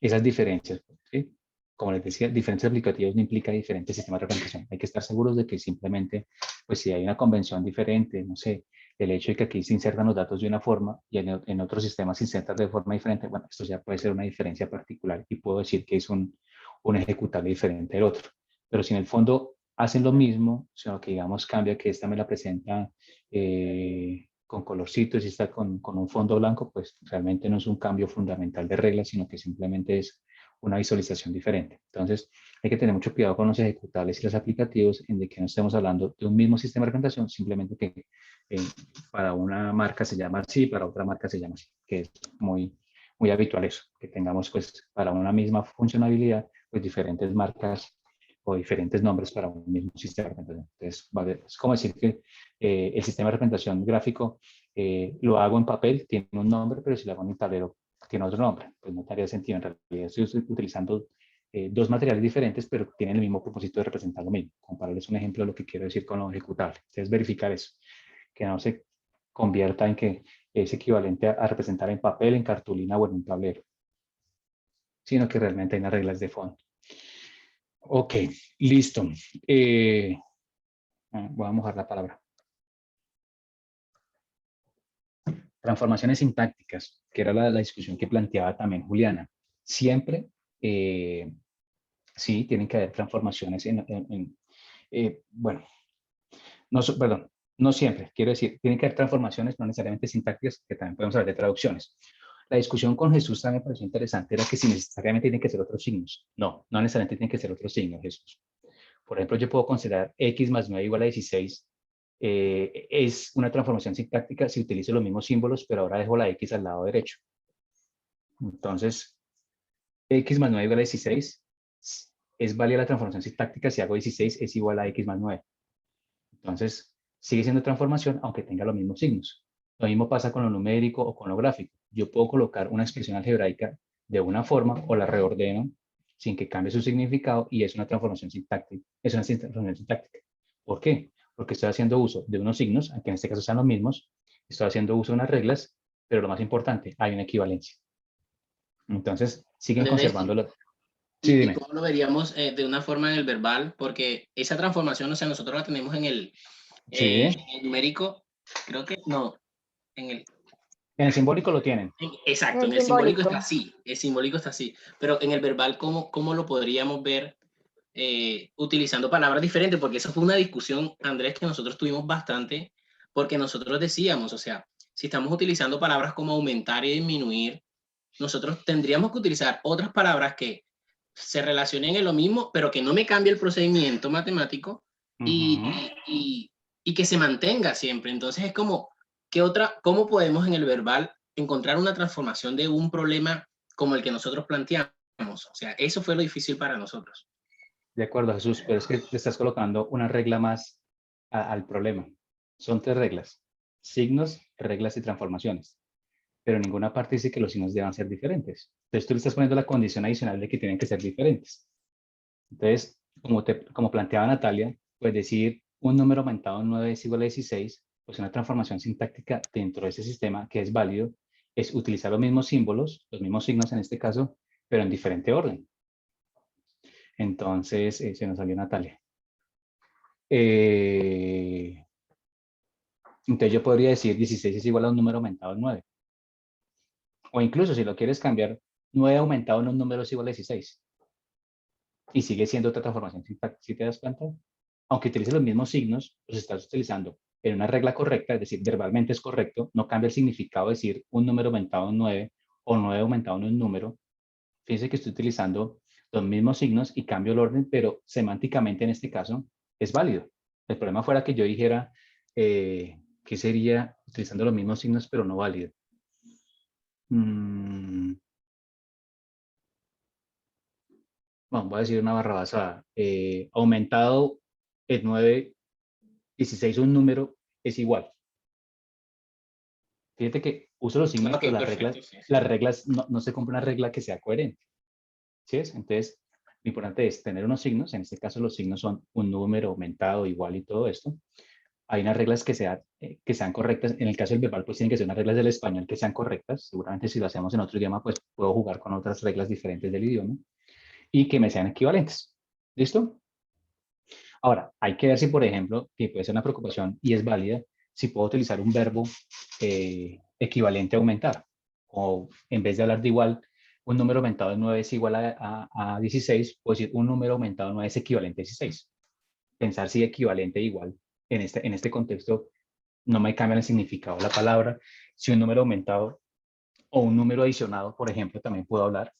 esas diferencias, ¿sí? Como les decía, diferentes aplicativos no implica diferentes sistemas de representación. Hay que estar seguros de que simplemente, pues si hay una convención diferente, no sé, el hecho de que aquí se insertan los datos de una forma y en otros sistemas se insertan de forma diferente, bueno, esto ya puede ser una diferencia particular y puedo decir que es un ejecutable diferente del otro. Pero si en el fondo hacen lo mismo, sino que digamos cambia, que esta me la presenta con colorcitos y está con un fondo blanco, pues realmente no es un cambio fundamental de reglas, sino que simplemente es una visualización diferente. Entonces, hay que tener mucho cuidado con los ejecutables y los aplicativos, en de que no estemos hablando de un mismo sistema de representación, simplemente que para una marca se llama así, para otra marca se llama así, que es muy habitual eso, que tengamos pues para una misma funcionalidad, pues diferentes marcas o diferentes nombres para un mismo sistema de representación. Entonces, vale, es como decir que el sistema de representación gráfico lo hago en papel, tiene un nombre, pero si lo hago en un tablero, tiene otro nombre. Pues no tendría sentido. En realidad estoy utilizando dos materiales diferentes, pero tienen el mismo propósito de representar lo mismo. Como para darles un ejemplo de lo que quiero decir con lo ejecutable. Entonces, verificar eso, que no se convierta en que es equivalente a representar en papel, en cartulina o en un tablero, sino que realmente hay unas reglas de fondo. Ok, listo. Voy a mojar la palabra. Transformaciones sintácticas, que era la discusión que planteaba también Juliana. Siempre, sí, tienen que haber transformaciones bueno, no siempre, quiero decir, tienen que haber transformaciones, no necesariamente sintácticas, que también podemos hablar de traducciones. La discusión con Jesús también me pareció interesante, era que si necesariamente tienen que ser otros signos. No necesariamente tienen que ser otros signos, Jesús. Por ejemplo, yo puedo considerar x más 9 igual a 16, es una transformación sintáctica si utilizo los mismos símbolos, pero ahora dejo la x al lado derecho. Entonces, x más 9 igual a 16, es válida la transformación sintáctica si hago 16 es igual a x más 9. Entonces, sigue siendo transformación aunque tenga los mismos signos. Lo mismo pasa con lo numérico o con lo gráfico. Yo puedo colocar una expresión algebraica de una forma o la reordeno sin que cambie su significado, y es una transformación sintáctica. Es una transformación sintáctica. ¿Por qué? Porque estoy haciendo uso de unos signos, aunque en este caso sean los mismos, estoy haciendo uso de unas reglas, pero lo más importante, hay una equivalencia. Entonces, siguen conservándolo. Sí, dime. ¿Y cómo lo veríamos de una forma en el verbal? Porque esa transformación, o sea, nosotros la tenemos en el numérico, creo que no, en el simbólico lo tienen. Exacto, en el simbólico está así, el simbólico está así, pero en el verbal, ¿cómo lo podríamos ver utilizando palabras diferentes? Porque esa fue una discusión, Andrés, que nosotros tuvimos bastante, porque nosotros decíamos, o sea, si estamos utilizando palabras como aumentar y disminuir, nosotros tendríamos que utilizar otras palabras que se relacionen en lo mismo, pero que no me cambie el procedimiento matemático y que se mantenga siempre. Entonces es como, ¿cómo podemos en el verbal encontrar una transformación de un problema como el que nosotros planteamos? O sea, eso fue lo difícil para nosotros. De acuerdo, Jesús, pero es que le estás colocando una regla más al problema. Son 3 reglas: signos, reglas y transformaciones. Pero en ninguna parte dice que los signos deban ser diferentes. Entonces tú le estás poniendo la condición adicional de que tienen que ser diferentes. Entonces, como planteaba Natalia, pues decir un número aumentado en 9 es igual a 16, pues una transformación sintáctica dentro de ese sistema que es válido es utilizar los mismos símbolos, los mismos signos en este caso, pero en diferente orden. Entonces, se nos salió Natalia. Entonces yo podría decir 16 es igual a un número aumentado en 9. O incluso si lo quieres cambiar, 9 aumentado en un número es igual a 16. Y sigue siendo otra transformación sintáctica, ¿sí te das cuenta? Aunque utilices los mismos signos, los estás utilizando en una regla correcta, es decir, verbalmente es correcto, no cambia el significado de decir un número aumentado en 9 o 9 aumentado en un número. Fíjense que estoy utilizando los mismos signos y cambio el orden, pero semánticamente en este caso es válido. El problema fuera que yo dijera que sería utilizando los mismos signos, pero no válido. Bueno, voy a decir una barra basada. Aumentado en 9, 16 un número es igual. Fíjate que uso los signos, Okay, pero las reglas no se cumple una regla que sea coherente. ¿Sí es? Entonces, lo importante es tener unos signos. En este caso, los signos son un número aumentado, igual y todo esto. Hay unas reglas que sean correctas. En el caso del verbal, pues tienen que ser unas reglas del español que sean correctas. Seguramente si lo hacemos en otro idioma, pues puedo jugar con otras reglas diferentes del idioma y que me sean equivalentes. ¿Listo? Ahora, hay que ver si, por ejemplo, que puede ser una preocupación y es válida, si puedo utilizar un verbo equivalente a aumentar. O en vez de hablar de igual, un número aumentado de 9 es igual a 16, puedo decir un número aumentado de 9 es equivalente a 16. Pensar si equivalente e igual en este contexto no me cambia el significado de la palabra. Si un número aumentado o un número adicionado, por ejemplo, también puedo hablar.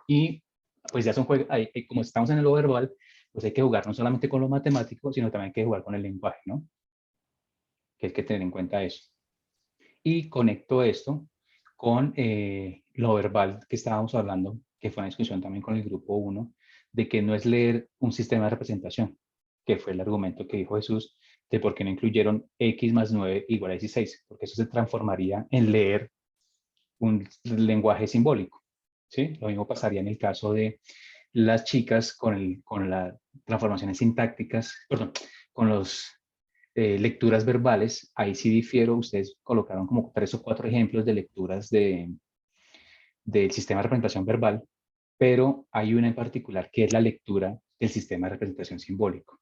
Y pues ya son juegos, como estamos en lo verbal, pues hay que jugar no solamente con lo matemático, sino también hay que jugar con el lenguaje, ¿no? Que hay que tener en cuenta eso. Y conecto esto con lo verbal que estábamos hablando, que fue una discusión también con el grupo 1, de que no es leer un sistema de representación, que fue el argumento que dijo Jesús, de por qué no incluyeron x más 9 igual a 16, porque eso se transformaría en leer un lenguaje simbólico, ¿sí? Lo mismo pasaría en el caso de las chicas con las transformaciones sintácticas, perdón, con los lecturas verbales. Ahí sí difiero, ustedes colocaron como 3 o 4 ejemplos de lecturas del sistema de representación verbal, pero hay una en particular que es la lectura del sistema de representación simbólico.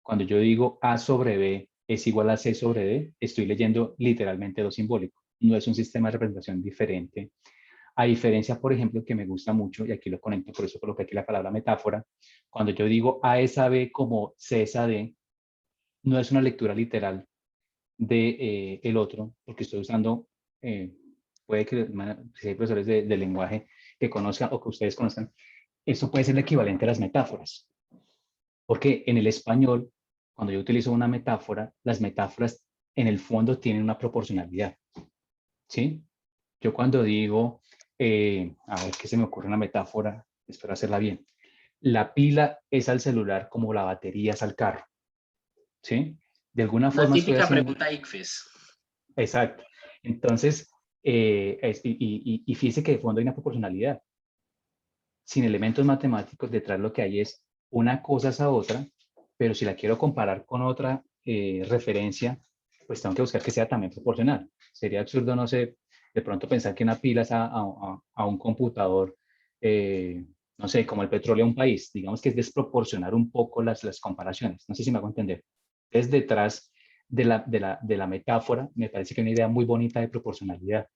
Cuando yo digo A sobre B es igual a C sobre D, estoy leyendo literalmente lo simbólico. No es un sistema de representación diferente. A diferencia, por ejemplo, que me gusta mucho, y aquí lo conecto, por eso coloqué aquí la palabra metáfora, cuando yo digo A es a B como C es a D, no es una lectura literal de el otro, porque estoy usando, puede que si hay profesores de lenguaje que conozcan o que ustedes conozcan, esto puede ser el equivalente a las metáforas. Porque en el español, cuando yo utilizo una metáfora, las metáforas en el fondo tienen una proporcionalidad. ¿Sí? Yo cuando digo, a ver qué se me ocurre una metáfora, espero hacerla bien. La pila es al celular como la batería es al carro. ¿Sí? De alguna forma estoy típica haciendo... pregunta ICFES. Exacto. Entonces, y fíjese que de fondo hay una proporcionalidad. Sin elementos matemáticos, detrás lo que hay es una cosa es a otra, pero si la quiero comparar con otra referencia, pues tengo que buscar que sea también proporcional. Sería absurdo, no sé, de pronto pensar que una pila es a un computador, no sé, como el petróleo a un país. Digamos que es desproporcionar un poco las comparaciones. No sé si me hago entender. Es detrás de la metáfora, me parece que hay una idea muy bonita de proporcionalidad.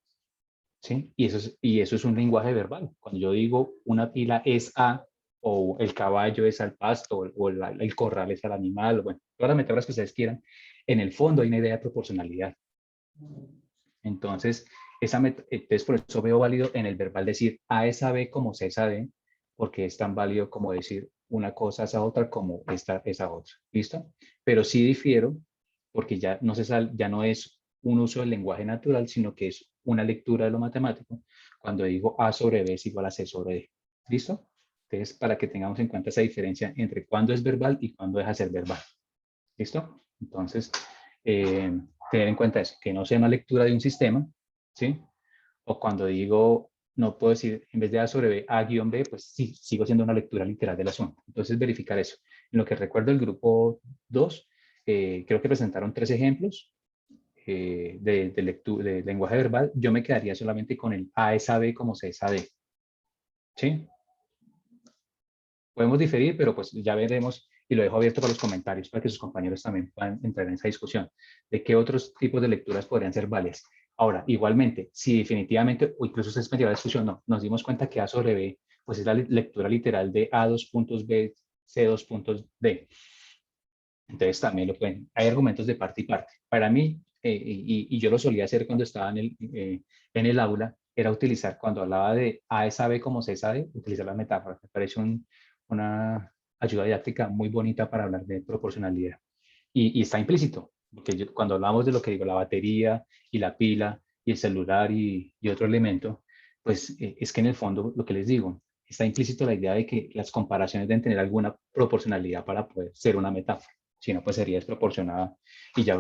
¿Sí? Y eso es un lenguaje verbal. Cuando yo digo una pila es a, o el caballo es al pasto, o el corral es al animal, bueno, todas las metáforas que ustedes quieran, en el fondo hay una idea de proporcionalidad. Entonces, entonces por eso veo válido en el verbal decir A es a B como C es a D, porque es tan válido como decir una cosa es a otra como esta es a otra. ¿Listo? Pero sí difiero porque ya ya no es un uso del lenguaje natural, sino que es una lectura de lo matemático cuando digo A sobre B es igual a C sobre D. ¿Listo? Entonces, para que tengamos en cuenta esa diferencia entre cuándo es verbal y cuándo deja de ser verbal. ¿Listo? Entonces, tener en cuenta eso, que no sea una lectura de un sistema, ¿sí? O cuando digo, no puedo decir, en vez de A sobre B, A guión B, pues sí, sigo siendo una lectura literal del asunto. Entonces, verificar eso. En lo que recuerdo el grupo 2, creo que presentaron 3 ejemplos de lenguaje verbal. Yo me quedaría solamente con el A es a B como C es a D. ¿Sí? Podemos diferir, pero pues ya veremos y lo dejo abierto para los comentarios para que sus compañeros también puedan entrar en esa discusión de qué otros tipos de lecturas podrían ser válidas. Ahora, igualmente, si definitivamente, o incluso ustedes metieron la discusión, no, nos dimos cuenta que A sobre B, pues es la lectura literal de A dos puntos B, C dos puntos D. Entonces también lo pueden, hay argumentos de parte y parte. Para mí, y yo lo solía hacer cuando estaba en el aula, era utilizar, cuando hablaba de A es a B como C es a D, utilizar las metáforas. Me parece una ayuda didáctica muy bonita para hablar de proporcionalidad. Y está implícito, porque cuando hablamos de lo que digo, la batería y la pila y el celular y otro elemento, pues es que en el fondo lo que les digo, está implícito la idea de que las comparaciones deben tener alguna proporcionalidad para poder ser una metáfora. Si no, pues sería desproporcionada y ya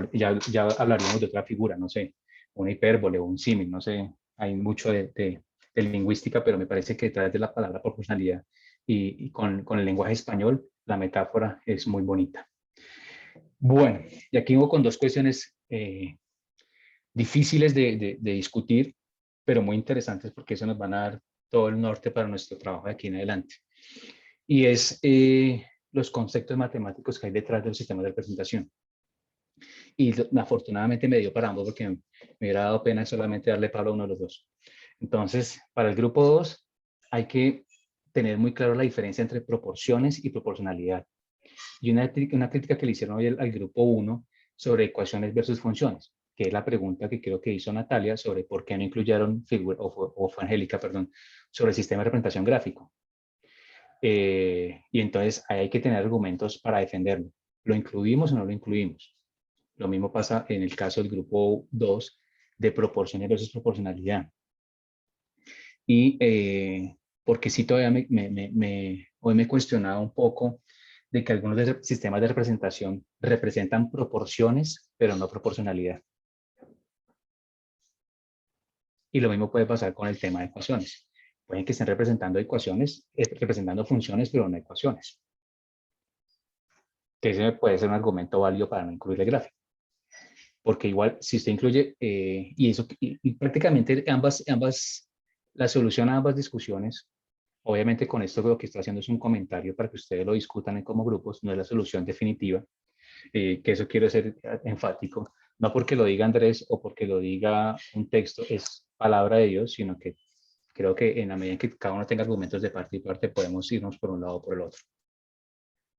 hablaríamos de otra figura, no sé, una hipérbole o un símil, no sé, hay mucho de lingüística, pero me parece que detrás de la palabra proporcionalidad y con el lenguaje español, la metáfora es muy bonita. Bueno, y aquí hubo con 2 cuestiones difíciles de discutir, pero muy interesantes porque eso nos van a dar todo el norte para nuestro trabajo de aquí en adelante. Y es los conceptos matemáticos que hay detrás del sistema de representación. Y afortunadamente me dio para ambos porque me hubiera dado pena solamente darle palo a uno de los dos. Entonces, para el grupo 2 hay que tener muy claro la diferencia entre proporciones y proporcionalidad. Y una crítica que le hicieron hoy al grupo 1 sobre ecuaciones versus funciones, que es la pregunta que creo que hizo Natalia sobre por qué no incluyeron figura, o fue Angélica, perdón, sobre el sistema de representación gráfico. Y entonces ahí hay que tener argumentos para defenderlo. ¿Lo incluimos o no lo incluimos? Lo mismo pasa en el caso del grupo 2 de proporciones versus proporcionalidad. Y porque sí todavía hoy me cuestionaba un poco de que algunos sistemas de representación representan proporciones, pero no proporcionalidad. Y lo mismo puede pasar con el tema de ecuaciones. Pueden que estén representando ecuaciones, representando funciones, pero no ecuaciones. Que ese puede ser un argumento válido para no incluir el gráfico. Porque igual, si usted incluye, y prácticamente la solución a ambas discusiones, obviamente con esto lo que estoy haciendo es un comentario para que ustedes lo discutan como grupos, no es la solución definitiva, que eso quiero ser enfático, no porque lo diga Andrés o porque lo diga un texto, es palabra de Dios, sino que creo que en la medida en que cada uno tenga argumentos de parte y parte, podemos irnos por un lado o por el otro.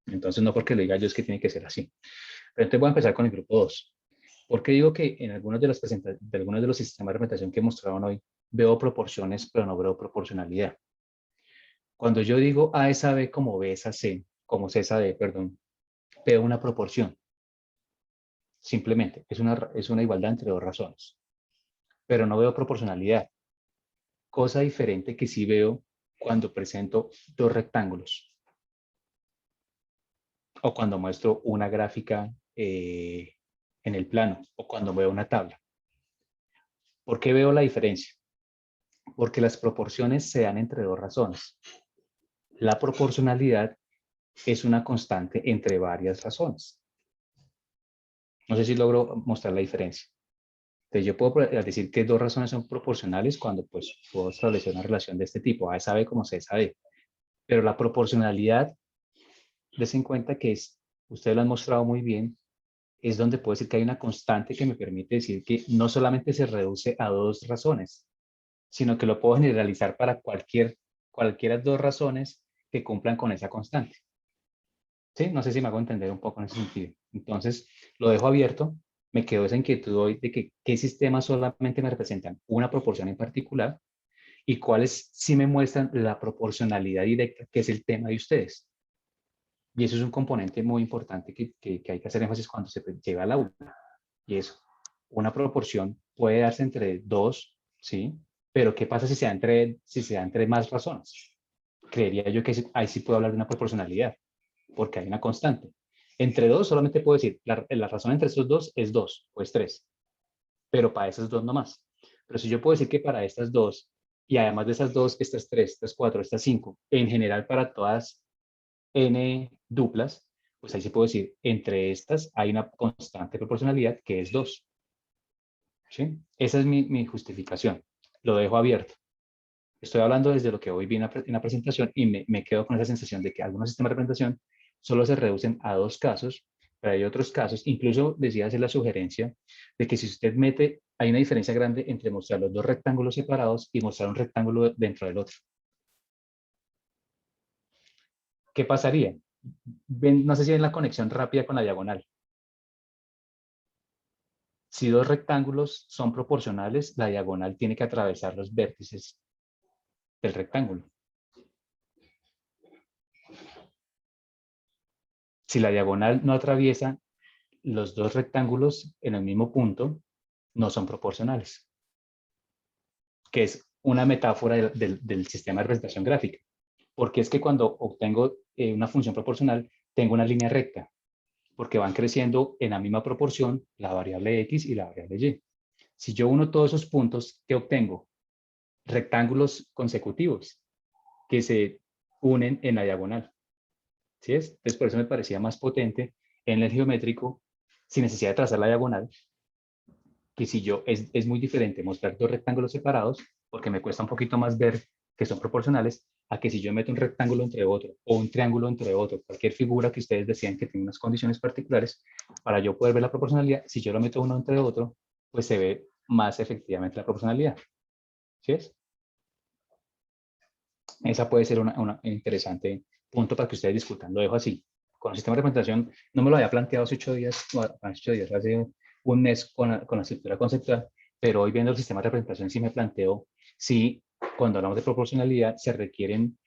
Entonces, no porque lo diga yo es que tiene que ser así. Pero entonces voy a empezar con el grupo 2. ¿Por qué digo que en algunos de los sistemas de representación que mostraron hoy veo proporciones, pero no veo proporcionalidad? Cuando yo digo A es a B como B es a C, como C es a D, perdón, veo una proporción. Simplemente, es una igualdad entre 2 razones. Pero no veo proporcionalidad. Cosa diferente que sí veo cuando presento 2 rectángulos. O cuando muestro una gráfica en el plano, o cuando veo una tabla. ¿Por qué veo la diferencia? Porque las proporciones se dan entre 2 razones. La proporcionalidad es una constante entre varias razones. No sé si logro mostrar la diferencia. Entonces yo puedo decir que 2 razones son proporcionales cuando pues puedo establecer una relación de este tipo, A es a B como C es a D. Pero la proporcionalidad, des en cuenta que ustedes lo han mostrado muy bien, es donde puedo decir que hay una constante que me permite decir que no solamente se reduce a 2 razones, sino que lo puedo generalizar para cualquiera 2 razones que cumplan con esa constante. ¿Sí? No sé si me hago entender un poco en ese sentido. Entonces, lo dejo abierto me quedó esa inquietud hoy de que qué sistemas solamente me representan una proporción en particular y cuáles sí me muestran la proporcionalidad directa, que es el tema de ustedes. Y eso es un componente muy importante que hay que hacer énfasis cuando se lleva al aula. Y eso, una proporción puede darse entre dos, ¿sí? Pero ¿qué pasa si se da entre más razones? Creería yo que ahí sí puedo hablar de una proporcionalidad, porque hay una constante. Entre dos solamente puedo decir, la razón entre estos dos es 2, o es 3, pero para esas dos no más. Pero si yo puedo decir que para estas dos, y además de esas dos, estas 3, estas 4, estas 5, en general para todas n duplas, pues ahí sí puedo decir, entre estas hay una constante proporcionalidad que es 2. ¿Sí? Esa es mi justificación. Lo dejo abierto. Estoy hablando desde lo que hoy vi en la presentación y me quedo con esa sensación de que algunos sistemas de representación solo se reducen a 2 casos, pero hay otros casos, incluso decía hacer la sugerencia de que si usted mete, hay una diferencia grande entre mostrar los 2 rectángulos separados y mostrar un rectángulo dentro del otro. ¿Qué pasaría? No sé si ven la conexión rápida con la diagonal. Si 2 rectángulos son proporcionales, la diagonal tiene que atravesar los vértices del rectángulo. Si la diagonal no atraviesa los 2 rectángulos en el mismo punto, no son proporcionales, que es una metáfora del sistema de representación gráfica. Porque es que cuando obtengo una función proporcional, tengo una línea recta, porque van creciendo en la misma proporción la variable x y la variable y. Si yo uno todos esos puntos, ¿qué obtengo? Rectángulos consecutivos que se unen en la diagonal. ¿Sí es? Entonces, por eso me parecía más potente en el geométrico, sin necesidad de trazar la diagonal, que si yo, es muy diferente mostrar 2 rectángulos separados, porque me cuesta un poquito más ver que son proporcionales, a que si yo meto un rectángulo entre otro, o un triángulo entre otro, cualquier figura que ustedes decían que tiene unas condiciones particulares, para yo poder ver la proporcionalidad, si yo lo meto uno entre otro, pues se ve más efectivamente la proporcionalidad. ¿Sí es? Esa puede ser un interesante punto para que ustedes discutan. Lo dejo así. Con el sistema de representación, no me lo había planteado hace 8 días, hace un mes con la estructura conceptual, pero hoy viendo el sistema de representación sí me planteo si cuando hablamos de proporcionalidad se requieren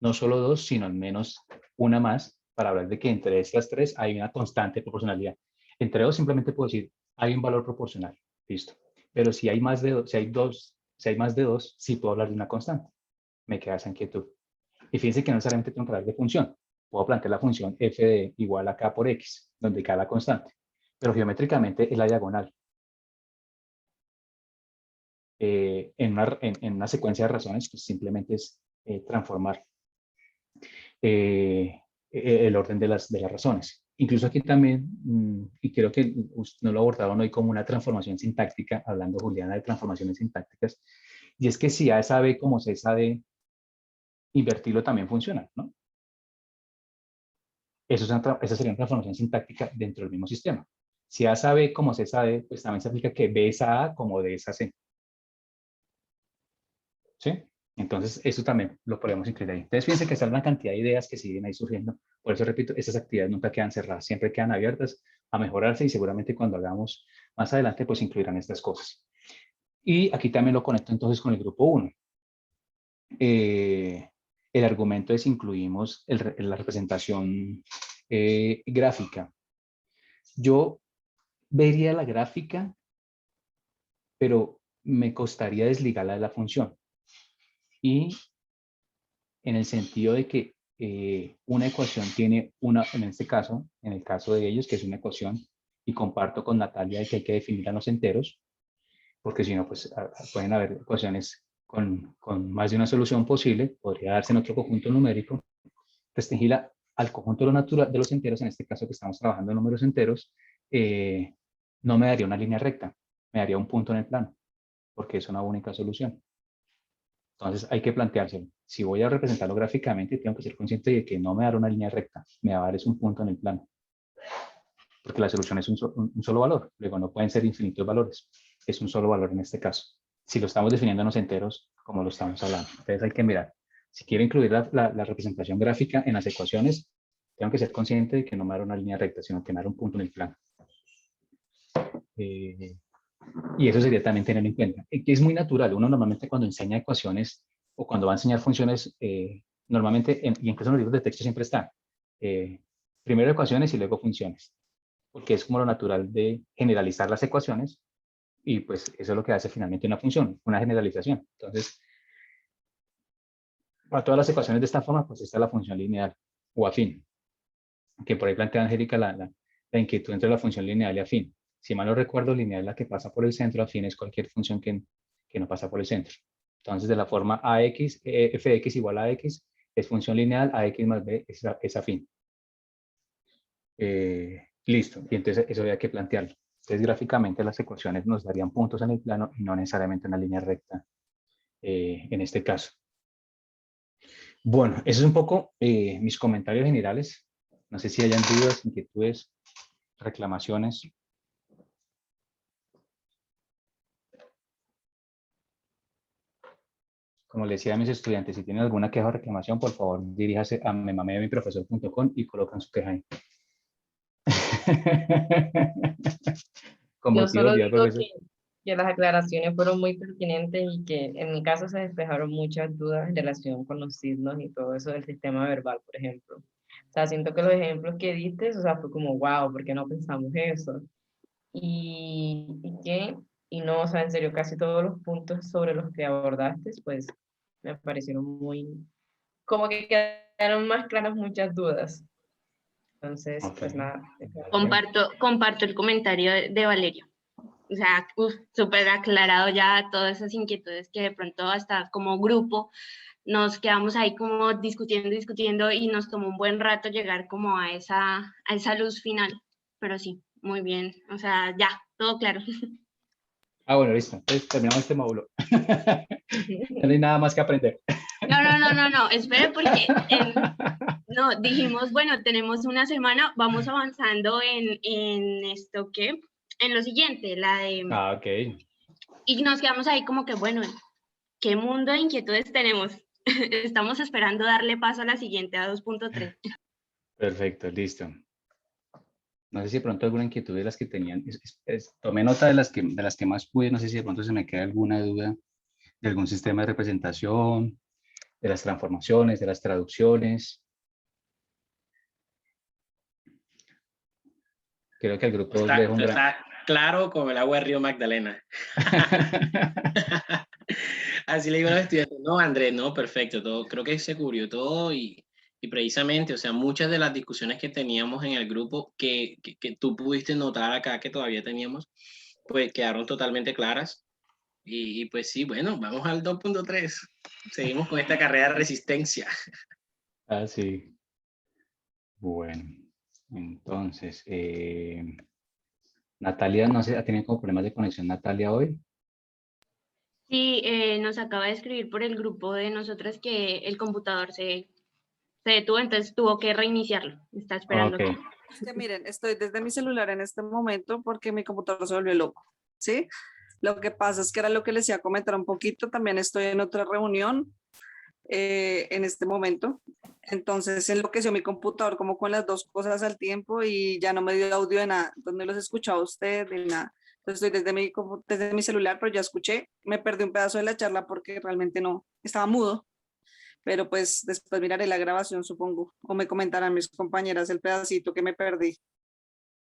no solo 2, sino al menos una más para hablar de que entre estas 3 hay una constante proporcionalidad. Entre 2 simplemente puedo decir hay un valor proporcional, listo. Pero si hay más de 2, si hay más de 2, sí puedo hablar de una constante. Me queda esa inquietud. Y fíjense que no necesariamente tengo que hablar de función. Puedo plantear la función f de igual a k por x, donde k es la constante. Pero geométricamente es la diagonal. En una secuencia de razones, pues simplemente es transformar el orden de las razones. Incluso aquí también, y creo que no lo abordaron hoy como una transformación sintáctica, hablando Juliana de transformaciones sintácticas, y es que si A es AB como C es AD, invertirlo también funciona, ¿no? Esa sería una transformación sintáctica dentro del mismo sistema. Si A es AB como C es AD, pues también se aplica que B es A como D es AC. ¿Sí? Entonces, eso también lo podemos incluir ahí. Entonces, fíjense que sale una cantidad de ideas que siguen ahí surgiendo. Por eso, repito, esas actividades nunca quedan cerradas, siempre quedan abiertas a mejorarse y seguramente cuando hagamos más adelante, pues incluirán estas cosas. Y aquí también lo conecto entonces con el grupo 1. El argumento es incluimos la representación gráfica. Yo vería la gráfica, pero me costaría desligarla de la función. Y en el sentido de que una ecuación tiene en este caso, en el caso de ellos, que es una ecuación, y comparto con Natalia de que hay que definirla en los enteros, porque si no, pues pueden haber ecuaciones con más de una solución posible, podría darse en otro conjunto numérico, restringirla al conjunto de los enteros, en este caso que estamos trabajando en números enteros, no me daría una línea recta, me daría un punto en el plano, porque es una única solución. Entonces hay que planteárselo. Si voy a representarlo gráficamente, tengo que ser consciente de que no me dará una línea recta, me va a dar es un punto en el plano. Porque la solución es un solo valor, luego no pueden ser infinitos valores, es un solo valor en este caso. Si lo estamos definiendo en los enteros, como lo estamos hablando. Entonces hay que mirar. Si quiero incluir la representación gráfica en las ecuaciones, tengo que ser consciente de que no me dará una línea recta, sino que me dará un punto en el plano. Y eso sería también tener en cuenta. Que es muy natural. Uno normalmente cuando enseña ecuaciones o cuando va a enseñar funciones, normalmente, y incluso en los libros de texto siempre está, primero ecuaciones y luego funciones, porque es como lo natural de generalizar las ecuaciones y pues eso es lo que hace finalmente una función, una generalización. Entonces, para todas las ecuaciones de esta forma, pues está la función lineal o afín, que por ahí plantea Angélica la inquietud entre la función lineal y afín. Si mal no recuerdo, lineal es la que pasa por el centro, afín es cualquier función que no pasa por el centro. Entonces, de la forma AX, fx igual a x es función lineal, ax más b es afín. Listo, y entonces eso había que plantearlo. Entonces, gráficamente las ecuaciones nos darían puntos en el plano y no necesariamente una línea recta en este caso. Bueno, eso es un poco mis comentarios generales. No sé si hayan dudas, inquietudes, reclamaciones. Como les decía a mis estudiantes, si tienen alguna queja o reclamación, por favor, diríjase a memamede미profesor.com y colocan su queja ahí. Con Yo motivo solo del día del digo profesor. que las aclaraciones fueron muy pertinentes y que en mi caso se despejaron muchas dudas en relación con los signos y todo eso del sistema verbal, por ejemplo. O sea, siento que los ejemplos que diste, o sea, fue como, wow, ¿por qué no pensamos eso? Y no, o sea, en serio, casi todos los puntos sobre los que abordaste, pues me parecieron muy, como que quedaron más claras muchas dudas. Entonces, Ok. pues nada. Comparto el comentario de Valerio. O sea, súper aclarado ya todas esas inquietudes que de pronto hasta como grupo nos quedamos ahí como discutiendo y nos tomó un buen rato llegar como a esa luz final. Pero sí, muy bien. O sea, ya, todo claro. Ah, bueno, listo. Entonces terminamos este módulo. No hay nada más que aprender. No, espere porque no, dijimos, bueno, tenemos una semana, vamos avanzando en esto que, en lo siguiente, la de, Ah, ok. y nos quedamos ahí como que, bueno, ¿qué mundo de inquietudes tenemos? Estamos esperando darle paso a la siguiente, a 2.3. Perfecto, listo. No sé si de pronto alguna inquietud de las que tenían. Tomé nota de las que más pude. No sé si de pronto se me queda alguna duda de algún sistema de representación, de las transformaciones, de las traducciones. Creo que el grupo Está, deja un gran... está claro como el agua del río Magdalena. Así le digo a los estudiantes, no, Andrés, no, perfecto, todo, creo que se cubrió todo y precisamente, o sea, muchas de las discusiones que teníamos en el grupo que tú pudiste notar acá que todavía teníamos, pues quedaron totalmente claras y pues sí, bueno, vamos al 2.3, seguimos con esta carrera de resistencia. Ah, sí. Bueno, entonces, Natalia, no sé, ¿ha tenido como problemas de conexión Natalia hoy? Sí, nos acaba de escribir por el grupo de nosotras que el computador se detuvo, entonces tuvo que reiniciarlo. Está esperando. Ok, Es que miren, estoy desde mi celular en este momento porque mi computador se volvió loco, ¿sí? Lo que pasa es que era lo que les iba a comentar un poquito, también estoy en otra reunión en este momento, entonces enloqueció mi computador como con las dos cosas al tiempo y ya no me dio audio de nada, entonces no los escuchaba a usted de nada. Entonces estoy desde mi celular, pero ya escuché, me perdí un pedazo de la charla porque realmente no, estaba mudo, pero pues después miraré la grabación, supongo, o me comentarán mis compañeras el pedacito que me perdí.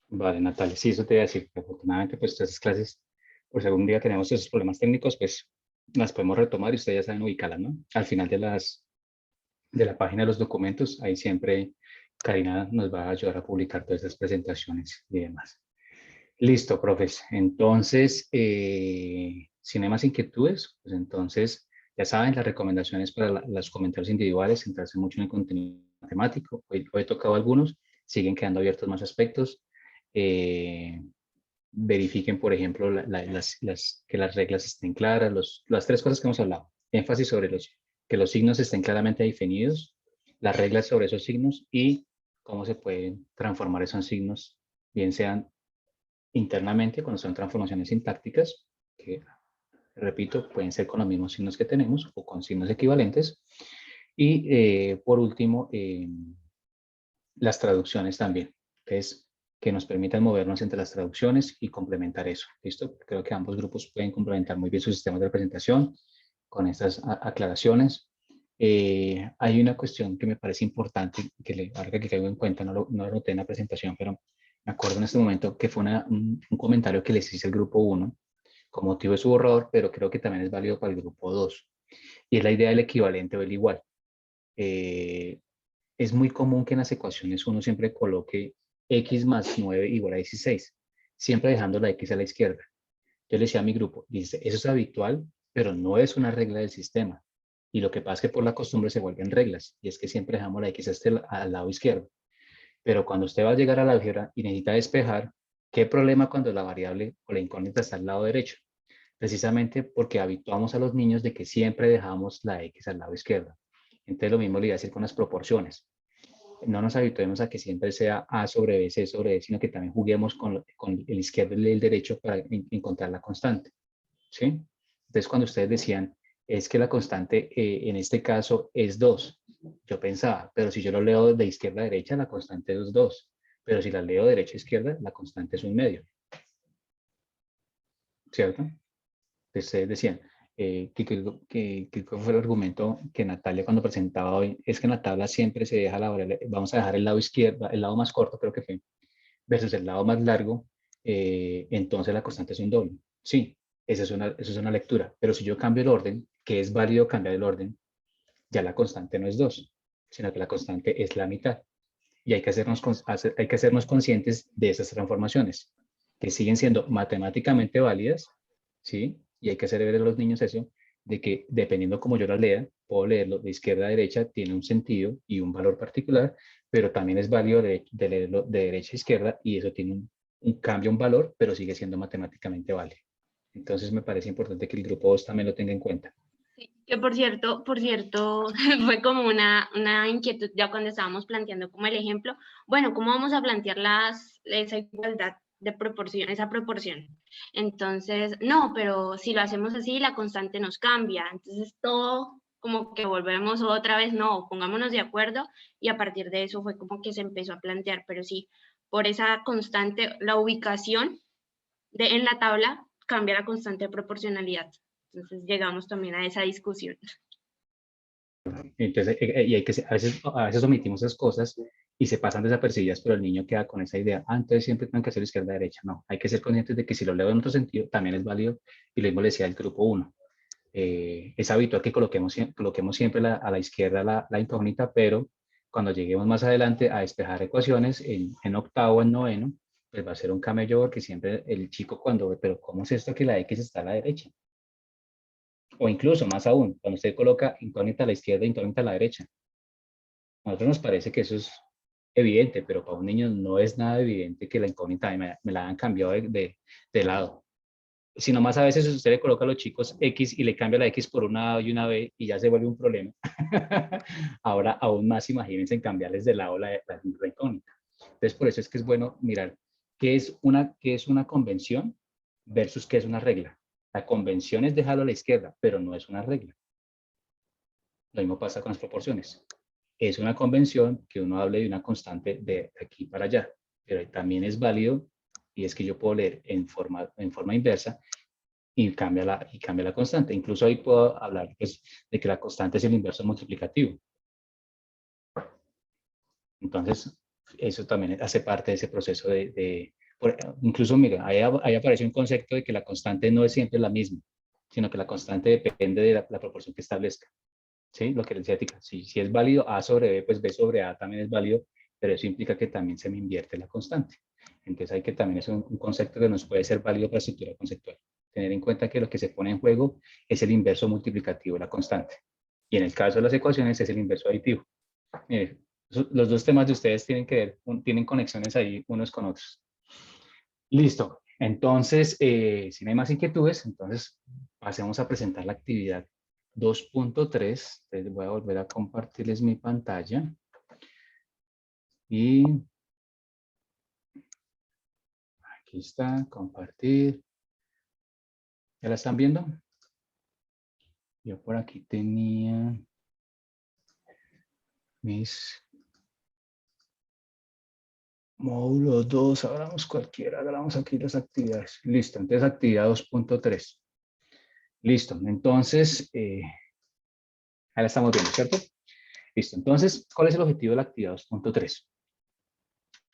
vale, Natalia, sí, eso te iba a decir. Afortunadamente, pues todas esas clases, por si algún día tenemos esos problemas técnicos, pues las podemos retomar y ustedes ya saben ubicarlas, ¿no? Al final de la página de los documentos, ahí siempre Karina nos va a ayudar a publicar todas esas presentaciones y demás. Listo, profes. Entonces, si no hay más inquietudes, pues entonces, ya saben, las recomendaciones para los comentarios individuales, centrarse mucho en el contenido matemático. Hoy he tocado algunos, siguen quedando abiertos más aspectos. Verifiquen, por ejemplo, que las reglas estén claras, las tres cosas que hemos hablado. Énfasis sobre que los signos estén claramente definidos, las reglas sobre esos signos y cómo se pueden transformar esos signos, bien sean internamente cuando son transformaciones sintácticas, que, repito, pueden ser con los mismos signos que tenemos o con signos equivalentes. Y por último, las traducciones también. Entonces, que nos permitan movernos entre las traducciones y complementar eso. ¿Listo? Creo que ambos grupos pueden complementar muy bien sus sistemas de representación con estas aclaraciones. Hay una cuestión que me parece importante, ahora que caigo en cuenta, no lo noté en la presentación, pero me acuerdo en este momento que fue un comentario que les hice al grupo 1 con motivo de su borrador, pero creo que también es válido para el grupo 2. Y es la idea del equivalente o el igual. Es muy común que en las ecuaciones uno siempre coloque x más 9 igual a 16, siempre dejando la x a la izquierda. Yo le decía a mi grupo, dice, eso es habitual, pero no es una regla del sistema. Y lo que pasa es que por la costumbre se vuelven reglas, y es que siempre dejamos la x al lado izquierdo. Pero cuando usted va a llegar a la álgebra y necesita despejar, ¿qué problema cuando la variable o la incógnita está al lado derecho? Precisamente porque habituamos a los niños de que siempre dejamos la x al lado izquierdo. Entonces lo mismo le iba a decir con las proporciones. No nos habituemos a que siempre sea A sobre B, C sobre D, sino que también juguemos con el izquierdo y el derecho para encontrar la constante. ¿Sí? Entonces cuando ustedes decían, es que la constante en este caso es 2, yo pensaba, pero si yo lo leo de izquierda a derecha, la constante es 2. Pero si la leo de derecha a izquierda, la constante es 1/2. ¿Cierto? Ustedes decían, que fue el argumento que Natalia cuando presentaba hoy, es que en la tabla siempre se deja la variable, vamos a dejar el lado izquierdo, el lado más corto creo que fue, versus el lado más largo, entonces la constante es un doble. Sí, esa es una lectura, pero si yo cambio el orden, que es válido cambiar el orden, ya la constante no es 2, sino que la constante es la mitad. Y hay que hacernos conscientes de esas transformaciones, que siguen siendo matemáticamente válidas, ¿sí? Y hay que hacer ver a los niños eso, de que dependiendo cómo yo las lea, puedo leerlo de izquierda a derecha, tiene un sentido y un valor particular, pero también es válido de leerlo de derecha a izquierda y eso tiene un cambio, un valor, pero sigue siendo matemáticamente válido. Entonces me parece importante que el grupo 2 también lo tenga en cuenta. Sí, que por cierto, fue como una inquietud ya cuando estábamos planteando como el ejemplo, bueno, ¿cómo vamos a plantear esa igualdad de proporción, esa proporción? Entonces, no, pero si lo hacemos así, la constante nos cambia, entonces todo como que volvemos otra vez, no, pongámonos de acuerdo y a partir de eso fue como que se empezó a plantear, pero sí, por esa constante, la ubicación en la tabla cambia la constante de proporcionalidad. Entonces llegamos también a esa discusión. Entonces, y a veces omitimos esas cosas y se pasan desapercibidas, pero el niño queda con esa idea. Entonces siempre tengo que hacer izquierda-derecha. No, hay que ser conscientes de que si lo leo en otro sentido, también es válido. Y lo mismo le decía el grupo 1. Es habitual que coloquemos siempre a la izquierda la incógnita, pero cuando lleguemos más adelante a despejar ecuaciones en octavo, en noveno, pues va a ser un camello porque siempre el chico cuando ve, pero ¿cómo es esto que la X está a la derecha? O incluso más aún, cuando usted coloca incógnita a la izquierda, incógnita a la derecha. A nosotros nos parece que eso es evidente, pero para un niño no es nada evidente que la incógnita me la han cambiado de lado. Sino más a veces usted le coloca a los chicos X y le cambia la X por una A y una B y ya se vuelve un problema. Ahora aún más imagínense en cambiarles de lado la incógnita. Entonces por eso es que es bueno mirar qué es una convención versus qué es una regla. La convención es dejarlo a la izquierda, pero no es una regla. Lo mismo pasa con las proporciones. Es una convención que uno hable de una constante de aquí para allá, pero también es válido y es que yo puedo leer en forma inversa y cambia la constante. Incluso ahí puedo hablar pues, de que la constante es el inverso multiplicativo. Entonces, eso también hace parte de ese proceso incluso, mira, ahí aparece un concepto de que la constante no es siempre la misma, sino que la constante depende de la proporción que establezca. ¿Sí? Lo que les decía, si es válido A sobre B, pues B sobre A también es válido, pero eso implica que también se me invierte la constante. Entonces hay que también es un concepto que nos puede ser válido para estructura conceptual. Tener en cuenta que lo que se pone en juego es el inverso multiplicativo de la constante. Y en el caso de las ecuaciones es el inverso aditivo. Los dos temas de ustedes tienen conexiones ahí unos con otros. Listo. Entonces, si no hay más inquietudes, entonces pasemos a presentar la actividad 2.3. Entonces voy a volver a compartirles mi pantalla. Y aquí está, compartir. ¿Ya la están viendo? Yo por aquí tenía mis Módulo 2, abramos cualquiera, hagamos aquí las actividades. Listo, entonces actividad 2.3. Listo, entonces, ahí la estamos viendo, ¿cierto? Listo, entonces, ¿cuál es el objetivo de la actividad 2.3?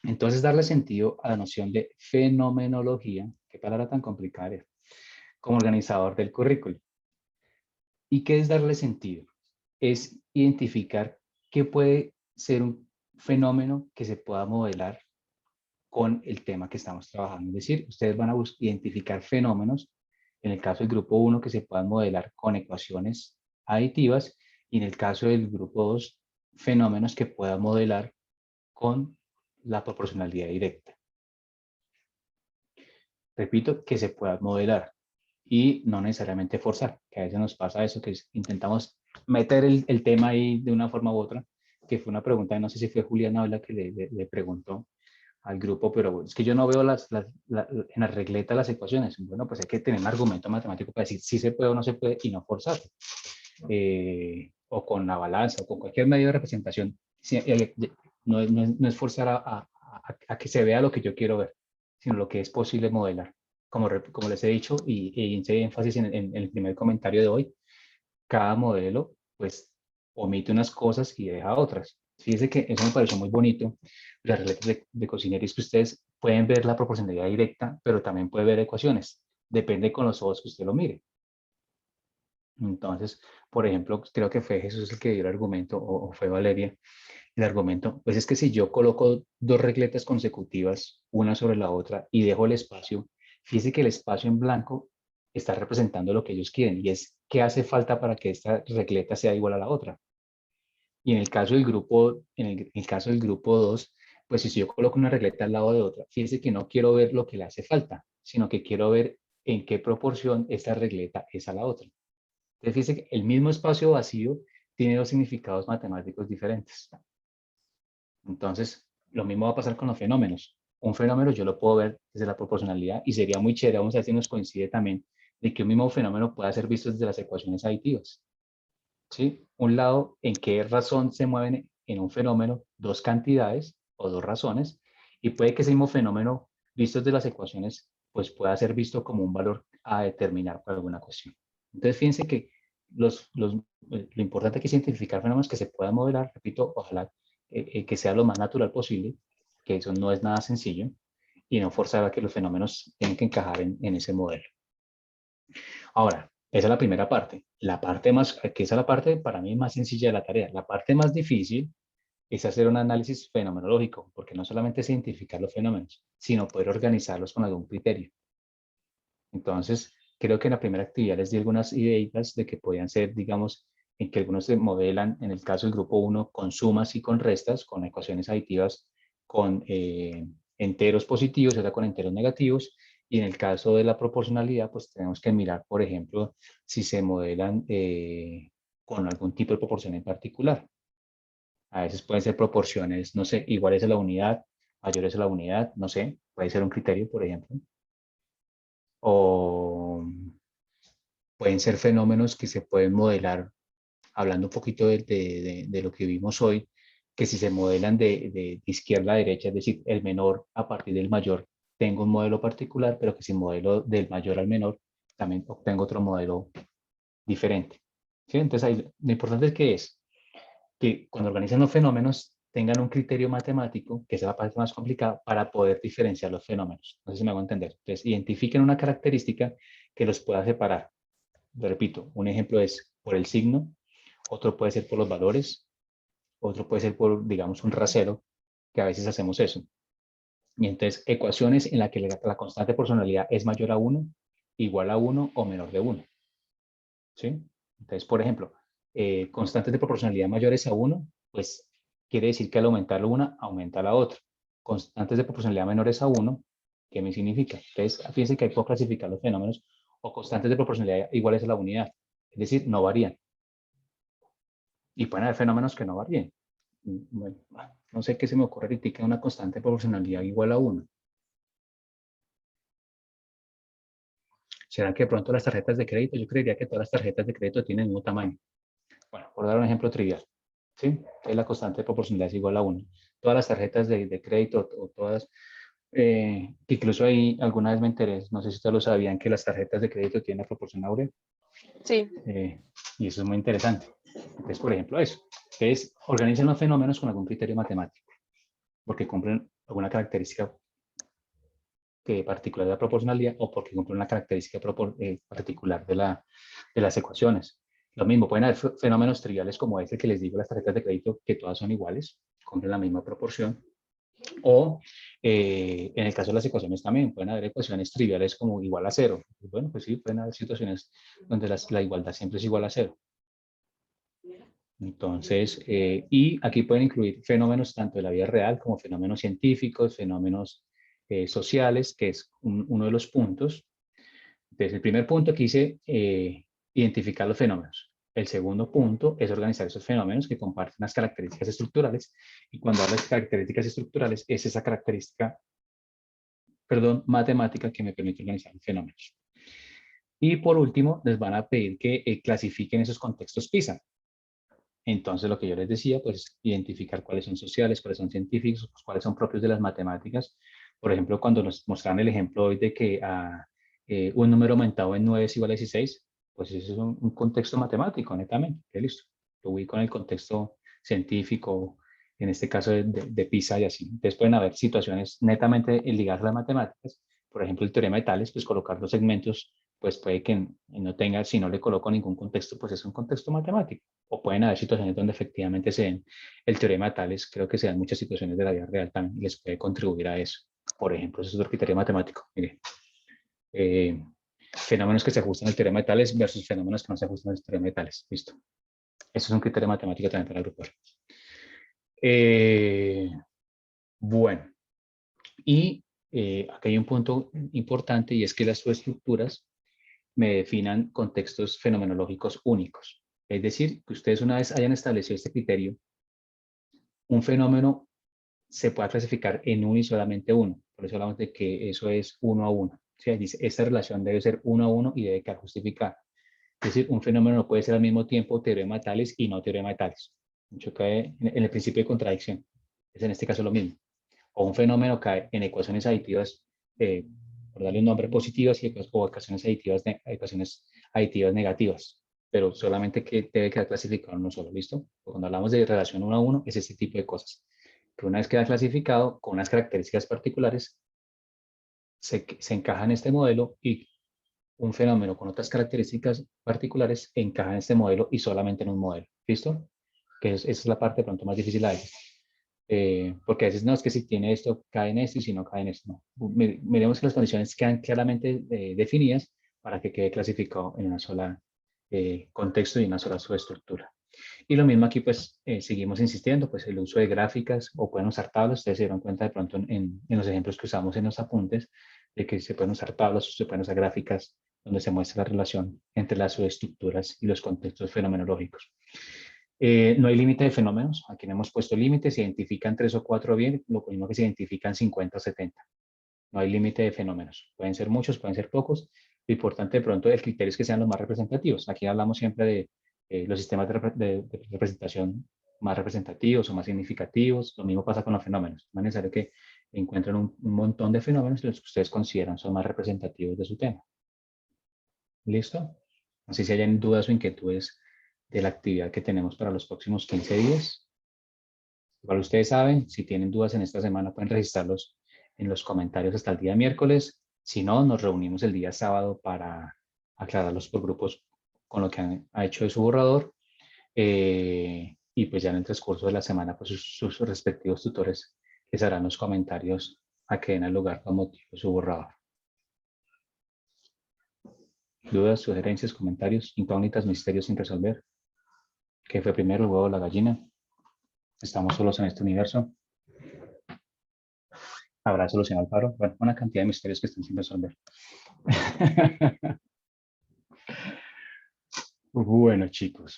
Entonces, darle sentido a la noción de fenomenología, qué palabra tan complicada es, como organizador del currículo. ¿Y qué es darle sentido? Es identificar qué puede ser un fenómeno que se pueda modelar con el tema que estamos trabajando. Es decir, ustedes van a identificar fenómenos, en el caso del grupo 1, que se puedan modelar con ecuaciones aditivas, y en el caso del grupo 2, fenómenos que puedan modelar con la proporcionalidad directa. Repito, que se pueda modelar y no necesariamente forzar, que a veces nos pasa eso, que intentamos meter el tema ahí de una forma u otra, que fue una pregunta, no sé si fue Juliana la que le preguntó al grupo, pero es que yo no veo en la regleta las ecuaciones. Bueno, pues hay que tener un argumento matemático para decir si se puede o no se puede y no forzar. O con la balanza, o con cualquier medio de representación. No es forzar a que se vea lo que yo quiero ver, sino lo que es posible modelar. Como les he dicho y hice énfasis en el primer comentario de hoy, cada modelo pues omite unas cosas y deja otras. Fíjense que eso me pareció muy bonito. Las reglas de cocinería es que ustedes pueden ver la proporcionalidad directa, pero también pueden ver ecuaciones. Depende con los ojos que usted lo mire. Entonces, por ejemplo, creo que fue Jesús el que dio el argumento, o fue Valeria, el argumento, pues es que si yo coloco dos regletas consecutivas, una sobre la otra, y dejo el espacio, fíjese que el espacio en blanco está representando lo que ellos quieren, y es qué hace falta para que esta regleta sea igual a la otra. Y en el caso del grupo, en el caso del grupo 2, pues si yo coloco una regleta al lado de otra, fíjese que no quiero ver lo que le hace falta, sino que quiero ver en qué proporción esta regleta es a la otra. Entonces, fíjese que el mismo espacio vacío tiene dos significados matemáticos diferentes. Entonces, lo mismo va a pasar con los fenómenos. Un fenómeno yo lo puedo ver desde la proporcionalidad y sería muy chévere, vamos a ver si nos coincide también, de que un mismo fenómeno pueda ser visto desde las ecuaciones aditivas. ¿Sí? Un lado, en qué razón se mueven en un fenómeno dos cantidades o dos razones, y puede que ese mismo fenómeno visto desde las ecuaciones pues pueda ser visto como un valor a determinar por alguna cuestión. Entonces, fíjense que lo importante aquí es identificar fenómenos que se puedan modelar, repito, ojalá que sea lo más natural posible, que eso no es nada sencillo, y no forzar a que los fenómenos tienen que encajar en ese modelo. Ahora, esa es la primera parte. La parte más, que esa es la parte para mí más sencilla de la tarea. La parte más difícil es hacer un análisis fenomenológico, porque no solamente es identificar los fenómenos, sino poder organizarlos con algún criterio. Entonces, creo que en la primera actividad les di algunas ideas de que podían ser, digamos, en que algunos se modelan, en el caso del grupo 1, con sumas y con restas, con ecuaciones aditivas, con enteros positivos, o sea, con enteros negativos, y en el caso de la proporcionalidad, pues tenemos que mirar, por ejemplo, si se modelan con algún tipo de proporción en particular. A veces pueden ser proporciones, no sé, iguales a la unidad, mayores a la unidad, no sé, puede ser un criterio, por ejemplo. O pueden ser fenómenos que se pueden modelar, hablando un poquito de lo que vimos hoy, que si se modelan de izquierda a derecha, es decir, el menor a partir del mayor, tengo un modelo particular, pero que si modelo del mayor al menor, también obtengo otro modelo diferente. ¿Sí? Entonces, ahí, lo importante es que cuando organizan los fenómenos tengan un criterio matemático, que es la parte más complicada, para poder diferenciar los fenómenos. No sé si me hago entender. Entonces, identifiquen una característica que los pueda separar. Lo repito, un ejemplo es por el signo, otro puede ser por los valores, otro puede ser por, digamos, un rasero, que a veces hacemos eso. Y entonces, ecuaciones en las que la constante de proporcionalidad es mayor a 1, igual a 1 o menor de 1. ¿Sí? Entonces, por ejemplo, constantes de proporcionalidad mayores a 1, pues quiere decir que al aumentar una, aumenta la otra. Constantes de proporcionalidad menores a 1, ¿qué me significa? Entonces, fíjense que ahí puedo clasificar los fenómenos, o constantes de proporcionalidad iguales a la unidad, es decir, no varían. Y pueden haber fenómenos que no varíen. Bueno, no sé qué se me ocurre ahorita, una constante de proporcionalidad igual a 1. ¿Será que de pronto las tarjetas de crédito? Yo creería que todas las tarjetas de crédito tienen el mismo tamaño. Bueno, por dar un ejemplo trivial. ¿Sí? Entonces la constante de proporcionalidad es igual a 1. todas las tarjetas de crédito o todas, incluso ahí alguna vez me enteré, no sé si ustedes lo sabían, que las tarjetas de crédito tienen la proporción áurea. Sí, Y eso es muy interesante. Entonces, por ejemplo, eso. Ustedes organizan los fenómenos con algún criterio matemático, porque cumplen alguna característica particular de la proporcionalidad o porque cumplen una característica particular de las ecuaciones. Lo mismo, pueden haber fenómenos triviales como este que les digo, las tarjetas de crédito, que todas son iguales, cumplen la misma proporción. O en el caso de las ecuaciones también, pueden haber ecuaciones triviales como igual a cero. Bueno, pues sí, pueden haber situaciones donde la igualdad siempre es igual a cero. Entonces, y aquí pueden incluir fenómenos tanto de la vida real como fenómenos científicos, fenómenos sociales, que es uno de los puntos. Entonces, el primer punto aquí dice identificar los fenómenos. El segundo punto es organizar esos fenómenos que comparten las características estructurales. Y cuando hablo de características estructurales, es esa característica, perdón, matemática que me permite organizar los fenómenos. Y por último, les van a pedir que clasifiquen esos contextos PISA. Entonces, lo que yo les decía, pues identificar cuáles son sociales, cuáles son científicos, pues, cuáles son propios de las matemáticas. Por ejemplo, cuando nos mostraron el ejemplo hoy de que un número aumentado en 9 es igual a 16, pues ese es un contexto matemático, netamente. Listo. Lo ubico en el contexto científico, en este caso de PISA y así. Entonces, pueden haber situaciones netamente ligadas a las matemáticas. Por ejemplo, el teorema de Tales, pues colocar los segmentos, pues puede que no tenga, si no le coloco ningún contexto, pues es un contexto matemático. O pueden haber situaciones donde efectivamente se den el teorema de Tales, creo que se dan muchas situaciones de la vida real también y les puede contribuir a eso. Por ejemplo, eso es otro criterio matemático. Mire, fenómenos que se ajustan al teorema de Tales versus fenómenos que no se ajustan al teorema de Tales. Listo. Eso es un criterio matemático también para agrupar. Bueno, y aquí hay un punto importante y es que las subestructuras me definan contextos fenomenológicos únicos. Es decir, que ustedes una vez hayan establecido este criterio, un fenómeno se puede clasificar en uno y solamente uno. Por eso hablamos de que eso es uno a uno. O sea, dice, esta relación debe ser uno a uno y debe quedar justificada. Es decir, un fenómeno no puede ser al mismo tiempo teorema de Tales y no teorema de Tales. Mucho cae en el principio de contradicción. Es en este caso lo mismo. O un fenómeno cae en ecuaciones aditivas, por darle un nombre, positivas o ecuaciones aditivas negativas, pero solamente que debe quedar clasificado en uno solo, ¿listo? Cuando hablamos de relación uno a uno, es este tipo de cosas. Que una vez queda clasificado con unas características particulares, se encaja en este modelo y un fenómeno con otras características particulares encaja en este modelo y solamente en un modelo, ¿listo? Que esa es la parte de pronto más difícil a veces. Porque a veces no es que si tiene esto cae en esto y si no cae en esto, no. Miremos que las condiciones quedan claramente definidas para que quede clasificado en una sola contexto y una sola subestructura. Y lo mismo aquí, pues seguimos insistiendo, pues el uso de gráficas o pueden usar tablas. Ustedes se dieron cuenta de pronto en los ejemplos que usamos en los apuntes de que se pueden usar tablas o se pueden usar gráficas donde se muestra la relación entre las subestructuras y los contextos fenomenológicos. No hay límite de fenómenos. Aquí no hemos puesto límites. Se identifican 3 o 4 bien, lo mismo que se identifican 50 o 70. No hay límite de fenómenos. Pueden ser muchos, pueden ser pocos. Lo importante de pronto el criterio es que sean los más representativos. Aquí hablamos siempre de los sistemas de representación más representativos o más significativos. Lo mismo pasa con los fenómenos. No es necesario que encuentren un montón de fenómenos los que ustedes consideran son más representativos de su tema. ¿Listo? No sé si hayan dudas o inquietudes de la actividad que tenemos para los próximos 15 días. Igual ustedes saben, si tienen dudas en esta semana pueden registrarlos en los comentarios hasta el día miércoles. Si no, nos reunimos el día sábado para aclararlos por grupos con lo que ha hecho de su borrador. Y pues ya en el transcurso de la semana, pues sus respectivos tutores les harán los comentarios a que den al lugar con motivo de su borrador. Dudas, sugerencias, comentarios, incógnitas, misterios sin resolver. ¿Qué fue primero, el huevo o la gallina? ¿Estamos solos en este universo? ¿Habrá solución al paro? Bueno, una cantidad de misterios que están sin resolver. Bueno, chicos.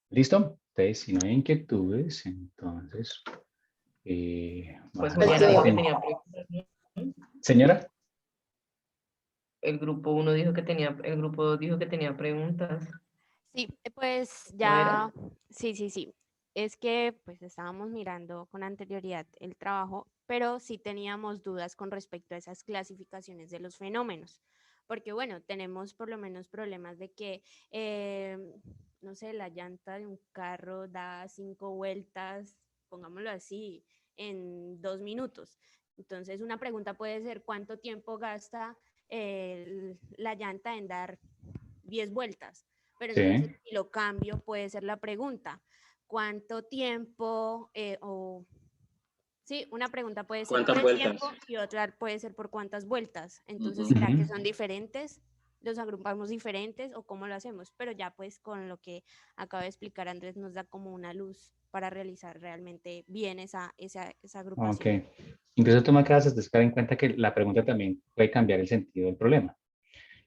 ¿Listo? Entonces, si no hay inquietudes, entonces... Pues Pues Juliana dijo que yo- tenía preguntas, ¿no? Señora. El grupo 1 dijo que tenía, el grupo 2 dijo que tenía preguntas. Sí, pues ¿No era? ya, sí. es que pues estábamos mirando con anterioridad el trabajo, pero sí teníamos dudas con respecto a esas clasificaciones de los fenómenos, porque bueno, tenemos por lo menos problemas de que, no sé, la llanta de un carro da 5 vueltas, pongámoslo así, en 2 minutos. Entonces, una pregunta puede ser, ¿cuánto tiempo gasta la llanta en dar 10 vueltas? Pero entonces, Sí, si lo cambio, puede ser la pregunta, ¿cuánto tiempo sí, una pregunta puede ser por ¿Cuántas el vueltas? tiempo y otra puede ser por cuántas vueltas? Entonces, Ujú. ¿será que ujú, son diferentes? ¿Los agrupamos diferentes o cómo lo hacemos? Pero ya pues con lo que acaba de explicar Andrés nos da como una luz para realizar realmente bien esa ok. agrupación. Incluso tú me acabas de dar en cuenta que la pregunta también puede cambiar el sentido del problema.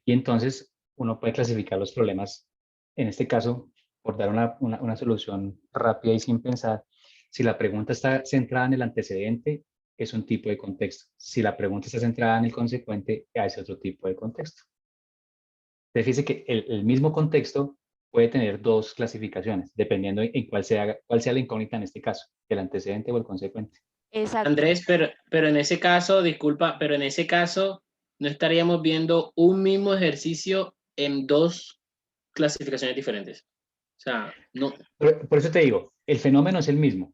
Y entonces uno puede clasificar los problemas, en este caso, por dar una solución rápida y sin pensar. Si la pregunta está centrada en el antecedente, es un tipo de contexto. Si la pregunta está centrada en el consecuente, es otro tipo de contexto. Fíjese que el mismo contexto puede tener dos clasificaciones, dependiendo en cuál sea la incógnita en este caso, el antecedente o el consecuente. Exacto. Andrés, pero en ese caso, disculpa, pero en ese caso no estaríamos viendo un mismo ejercicio en dos clasificaciones diferentes. O sea, no. Por eso te digo, el fenómeno es el mismo,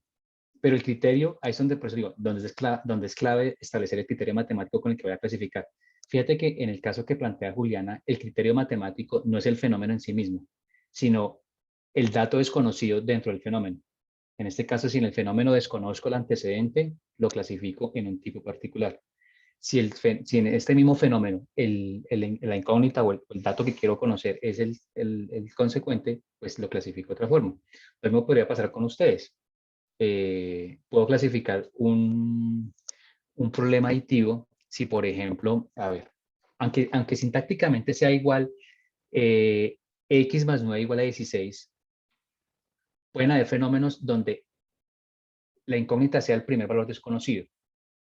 pero el criterio, ahí es donde, por eso digo, donde es clave establecer el criterio matemático con el que voy a clasificar. Fíjate que en el caso que plantea Juliana, el criterio matemático no es el fenómeno en sí mismo, sino el dato desconocido dentro del fenómeno. En este caso, si en el fenómeno desconozco el antecedente, lo clasifico en un tipo particular. Si en este mismo fenómeno la incógnita o el dato que quiero conocer es el consecuente, pues lo clasifico de otra forma. Lo mismo podría pasar con ustedes. Puedo clasificar un problema aditivo si, por ejemplo, a ver, aunque sintácticamente sea igual, x más 9 igual a 16, pueden haber fenómenos donde la incógnita sea el primer valor desconocido,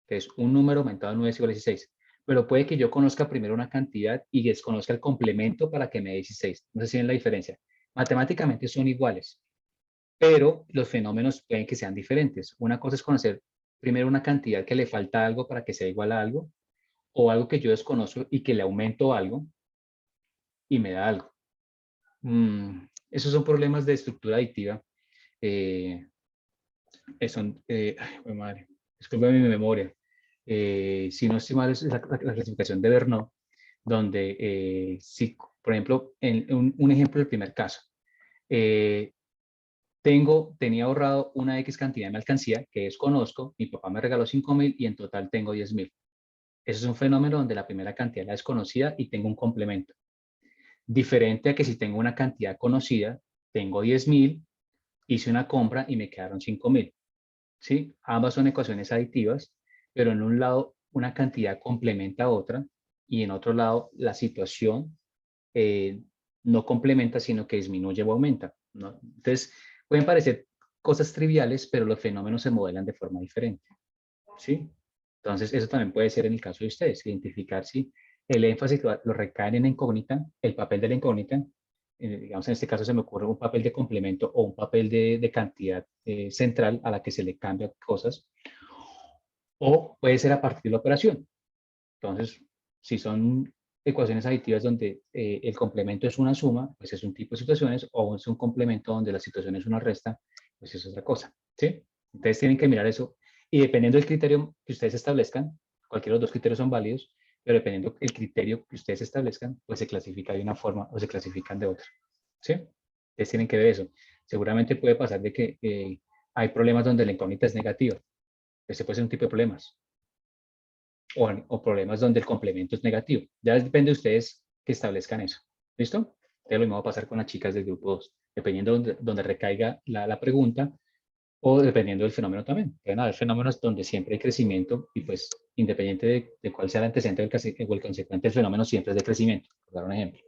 que es un número aumentado a 9 es igual a 16. Pero puede que yo conozca primero una cantidad y desconozca el complemento para que me dé 16. No sé si ven la diferencia. Matemáticamente son iguales, pero los fenómenos pueden que sean diferentes. Una cosa es conocer primero una cantidad que le falta algo para que sea igual a algo, o algo que yo desconozco y que le aumento algo y me da algo. Esos son problemas de estructura aditiva. Eh, ay, madre, disculpe mi memoria. Si no estoy mal, es la clasificación de Bernoulli, donde, si, por ejemplo, en un ejemplo del primer caso, eh, tenía ahorrado una X cantidad de mercancía que desconozco, mi papá me regaló 5.000 y en total tengo 10.000. Eso es un fenómeno donde la primera cantidad es la desconocida y tengo un complemento. Diferente a que si tengo una cantidad conocida, tengo 10.000, hice una compra y me quedaron 5.000. ¿Sí? Ambas son ecuaciones aditivas, pero en un lado una cantidad complementa a otra y en otro lado la situación eh, no complementa, sino que disminuye o aumenta, ¿no? Entonces, pueden parecer cosas triviales, pero los fenómenos se modelan de forma diferente, ¿sí? Entonces, eso también puede ser en el caso de ustedes, identificar si el énfasis lo recaen en la incógnita, el papel de la incógnita, digamos en este caso se me ocurre un papel de complemento o un papel de cantidad central a la que se le cambian cosas, o puede ser a partir de la operación. Entonces, si son ecuaciones aditivas donde el complemento es una suma, pues es un tipo de situaciones, o es un complemento donde la situación es una resta, pues es otra cosa, ¿sí? Entonces tienen que mirar eso y dependiendo del criterio que ustedes establezcan, cualquiera de los dos criterios son válidos, pero dependiendo del criterio que ustedes establezcan, pues se clasifica de una forma o se clasifican de otra, ¿sí? Entonces tienen que ver eso. Seguramente puede pasar de que hay problemas donde la incógnita es negativa. Ese puede ser un tipo de problemas o problemas donde el complemento es negativo. Ya depende de ustedes que establezcan eso. ¿Listo? Entonces lo mismo va a pasar con las chicas del grupo 2, dependiendo donde recaiga la pregunta o dependiendo del fenómeno también. Pueden haber fenómenos donde siempre hay crecimiento y pues independiente de cuál sea el antecedente o el consecuente del fenómeno, siempre es de crecimiento, por dar un ejemplo.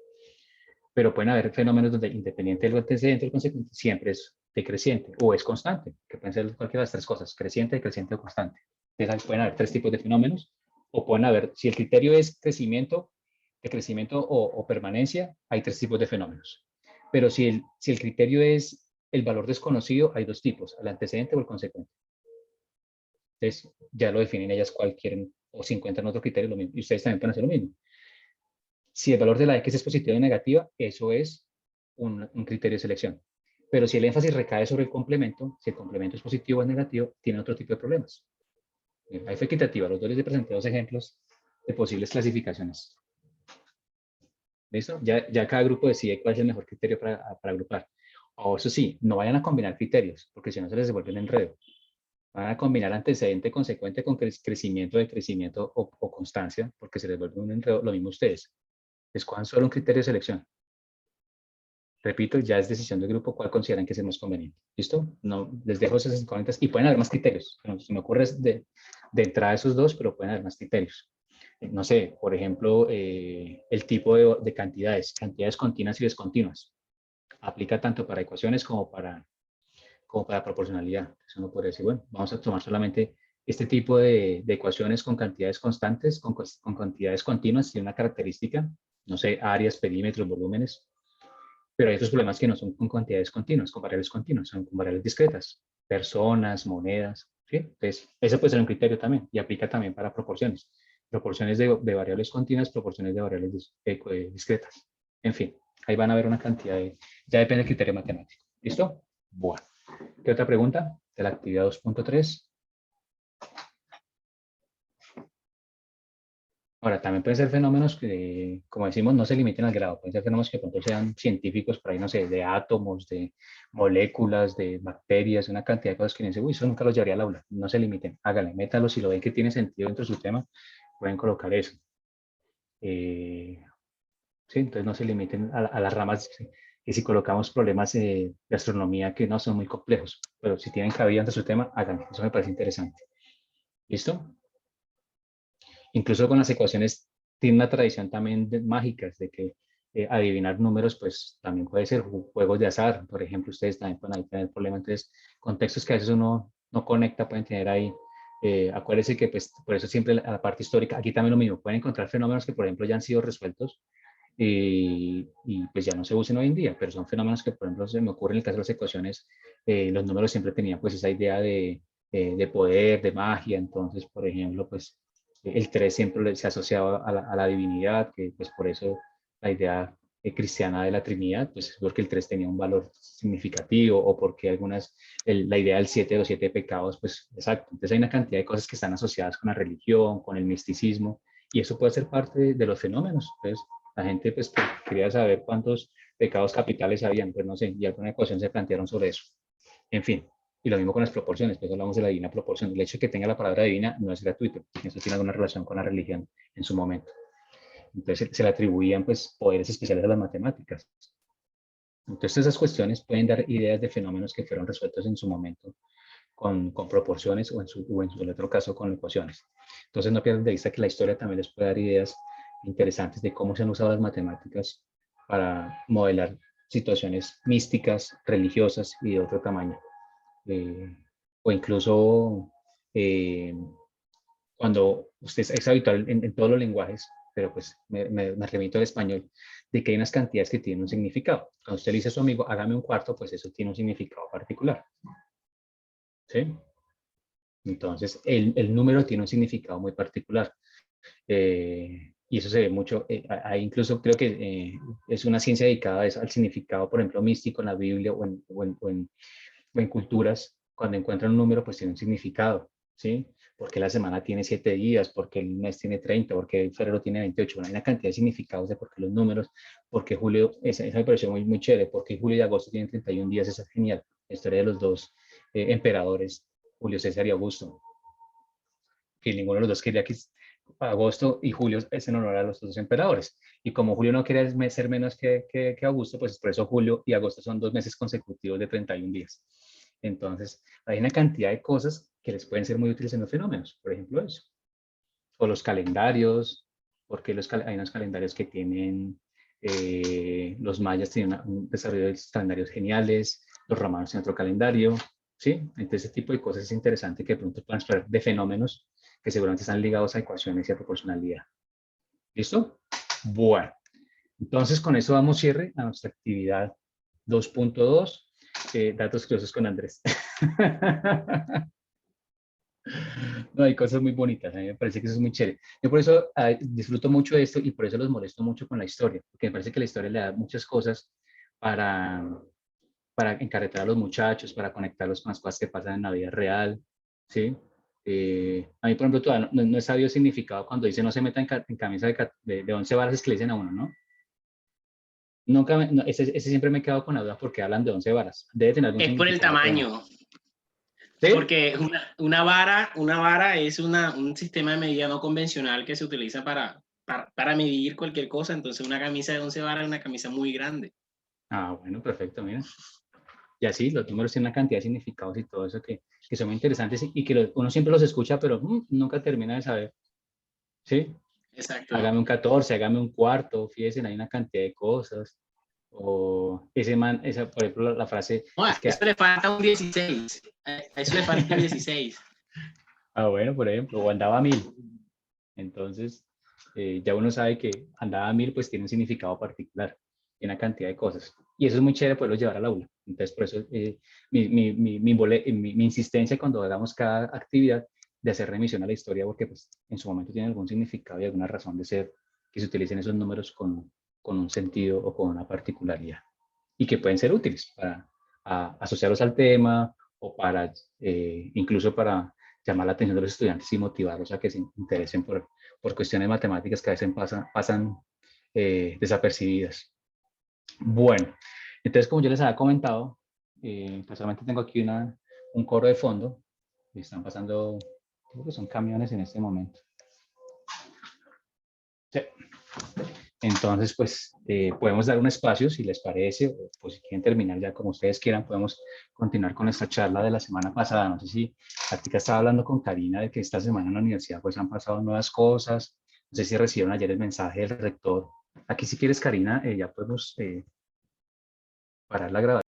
Pero pueden haber fenómenos donde independiente del antecedente o el consecuente, siempre es decreciente o es constante, que pueden ser cualquiera de las tres cosas, creciente, decreciente o constante. Entonces pueden haber tres tipos de fenómenos o pueden haber, si el criterio es crecimiento, decrecimiento o permanencia, hay tres tipos de fenómenos. Pero si el criterio es el valor desconocido hay dos tipos, el antecedente o el consecuente. Entonces, ya lo definen ellas cuál quieren, o si encuentran otro criterio, lo mismo. Y ustedes también pueden hacer lo mismo. Si el valor de la X es positivo o negativa, eso es un criterio de selección. Pero si el énfasis recae sobre el complemento, si el complemento es positivo o es negativo, tiene otro tipo de problemas. Bien, ahí fue equitativa. Los dos les presenté dos ejemplos de posibles clasificaciones. ¿Listo? Ya cada grupo decide cuál es el mejor criterio para agrupar. O eso sí, no vayan a combinar criterios, porque si no se les devuelve un enredo. Van a combinar antecedente consecuente con crecimiento, decrecimiento o constancia, porque se les vuelve un enredo. Lo mismo ustedes. Escojan solo un criterio de selección. Repito, ya es decisión del grupo cuál consideran que es el más conveniente. ¿Listo? No, les dejo esas incógnitas y pueden haber más criterios. Se me ocurre de entrada esos dos, pero pueden haber más criterios. No sé, por ejemplo, el tipo de cantidades continuas y descontinuas. Aplica tanto para ecuaciones como para proporcionalidad. Eso uno podría decir, bueno, vamos a tomar solamente este tipo de ecuaciones con cantidades constantes, con cantidades continuas, tiene una característica, no sé, áreas, perímetros, volúmenes, pero hay otros problemas que no son con cantidades continuas, con variables continuas, son con variables discretas, personas, monedas, ¿sí? Entonces, ese puede ser un criterio también y aplica también para proporciones. Proporciones de variables continuas, proporciones de variables discretas. En fin, ahí van a ver una cantidad de... Ya depende del criterio matemático. ¿Listo? Bueno. ¿Qué otra pregunta? De la actividad 2.3. Ahora, también pueden ser fenómenos que, como decimos, no se limiten al grado. Pueden ser fenómenos que de pronto sean científicos, por ahí, no sé, de átomos, de moléculas, de bacterias, una cantidad de cosas que dicen, uy, eso nunca los llevaría al aula. No se limiten, háganle, métalos. Si lo ven que tiene sentido dentro de su tema, pueden colocar eso. Sí, entonces no se limiten a las ramas que si colocamos problemas de astronomía que no son muy complejos, pero si tienen cabida dentro de su tema, háganlo. Eso me parece interesante. ¿Listo? Incluso con las ecuaciones tiene una tradición también de mágicas, de que adivinar números, pues también puede ser juegos de azar. Por ejemplo, ustedes también pueden ahí tener problemas. Entonces, contextos que a veces uno no conecta, pueden tener ahí. Acuérdense que pues, por eso siempre la parte histórica, aquí también lo mismo, pueden encontrar fenómenos que, por ejemplo, ya han sido resueltos y pues ya no se usen hoy en día, pero son fenómenos que, por ejemplo, se me ocurre en el caso de las ecuaciones, los números siempre tenían pues esa idea de poder, de magia. Entonces, por ejemplo, pues el 3 siempre se asociaba a la divinidad, que pues por eso la idea cristiana de la Trinidad, pues es porque el 3 tenía un valor significativo, o porque la idea del 7 de los 7 pecados, pues exacto. Entonces hay una cantidad de cosas que están asociadas con la religión, con el misticismo, y eso puede ser parte de los fenómenos. Entonces la gente pues quería saber cuántos pecados capitales habían, pues no sé, y alguna ecuación se plantearon sobre eso. En fin. Y lo mismo con las proporciones, pues hablamos de la divina proporción. El hecho de que tenga la palabra divina no es gratuito, eso tiene alguna relación con la religión en su momento. Entonces se le atribuían pues poderes especiales a las matemáticas. Entonces esas cuestiones pueden dar ideas de fenómenos que fueron resueltos en su momento con proporciones o en el otro caso con ecuaciones. Entonces no pierdan de vista que la historia también les puede dar ideas interesantes de cómo se han usado las matemáticas para modelar situaciones místicas, religiosas y de otro tamaño. O incluso cuando usted es habitual en todos los lenguajes, pero pues me remito al español, de que hay unas cantidades que tienen un significado. Cuando usted le dice a su amigo, hágame un cuarto, pues eso tiene un significado particular. ¿Sí? Entonces, el número tiene un significado muy particular. Y eso se ve mucho, hay incluso creo que es una ciencia dedicada a eso, al significado, por ejemplo, místico en la Biblia o en culturas. Cuando encuentran un número, pues tiene un significado, ¿sí? Porque la semana tiene 7 días, porque el mes tiene 30, porque el febrero tiene 28. Bueno, hay una cantidad de significados de por qué los números, porque julio, esa me pareció muy, muy chévere, porque julio y agosto tienen 31 días, esa es genial. La historia de los dos emperadores, Julio César y Augusto, que ninguno de los dos quería que agosto y julio es en honor a los dos emperadores. Y como Julio no quería ser menos que Augusto, pues por eso julio y agosto son 2 meses consecutivos de 31 días. Entonces, hay una cantidad de cosas que les pueden ser muy útiles en los fenómenos, por ejemplo eso. O los calendarios, porque hay unos calendarios que tienen, los mayas tienen un desarrollo de calendarios geniales, los romanos tienen otro calendario, ¿sí? Entonces, ese tipo de cosas es interesante que de pronto puedan explorar de fenómenos que seguramente están ligados a ecuaciones y a proporcionalidad. ¿Listo? Bueno, entonces con eso damos cierre a nuestra actividad 2.2. datos curiosos con Andrés. No, hay cosas muy bonitas, a mí me parece que eso es muy chévere. Yo por eso disfruto mucho de esto y por eso los molesto mucho con la historia, porque me parece que la historia le da muchas cosas para, para encarretar a los muchachos, para conectarlos con las cosas que pasan en la vida real, ¿sí? A mí, por ejemplo, todavía no he sabido el significado cuando dice no se meta en camisa de 11 varas, es que le dicen a uno, ¿no? Nunca, ese siempre me he quedado con la duda porque hablan de 11 varas. Debe tener algún Es por el significado, pero no. tamaño. ¿Sí? Porque una vara es un sistema de medida no convencional que se utiliza para medir cualquier cosa. Entonces, una camisa de 11 varas es una camisa muy grande. Ah, bueno, perfecto, mira. Y así, los números tienen una cantidad de significados y todo eso que son muy interesantes y que uno siempre los escucha, pero nunca termina de saber. ¿Sí? Exacto. Hágame un 14, hágame un cuarto, fíjense, hay una cantidad de cosas. O ese man, por ejemplo, la frase... No, es que, eso le falta un 16. A eso le falta un 16. Ah, bueno, por ejemplo, o andaba a 1000. Entonces, ya uno sabe que andaba a 1000, pues tiene un significado particular y una cantidad de cosas. Y eso es muy chévere poderlo llevar al aula. Entonces, por eso mi insistencia cuando hagamos cada actividad de hacer remisión a la historia, porque pues, en su momento tiene algún significado y alguna razón de ser que se utilicen esos números con un sentido o con una particularidad y que pueden ser útiles para asociarlos al tema o para incluso para llamar la atención de los estudiantes y motivarlos a que se interesen por cuestiones matemáticas que a veces pasan desapercibidas. Bueno, entonces como yo les había comentado, casualmente tengo aquí un coro de fondo y están pasando, creo que son camiones en este momento. Sí. Entonces, pues podemos dar un espacio, si les parece, o pues si quieren terminar ya como ustedes quieran, podemos continuar con esta charla de la semana pasada. No sé si Artica estaba hablando con Karina de que esta semana en la universidad pues han pasado nuevas cosas. No sé si recibieron ayer el mensaje del rector. Aquí si quieres, Karina, ya podemos parar la grabación.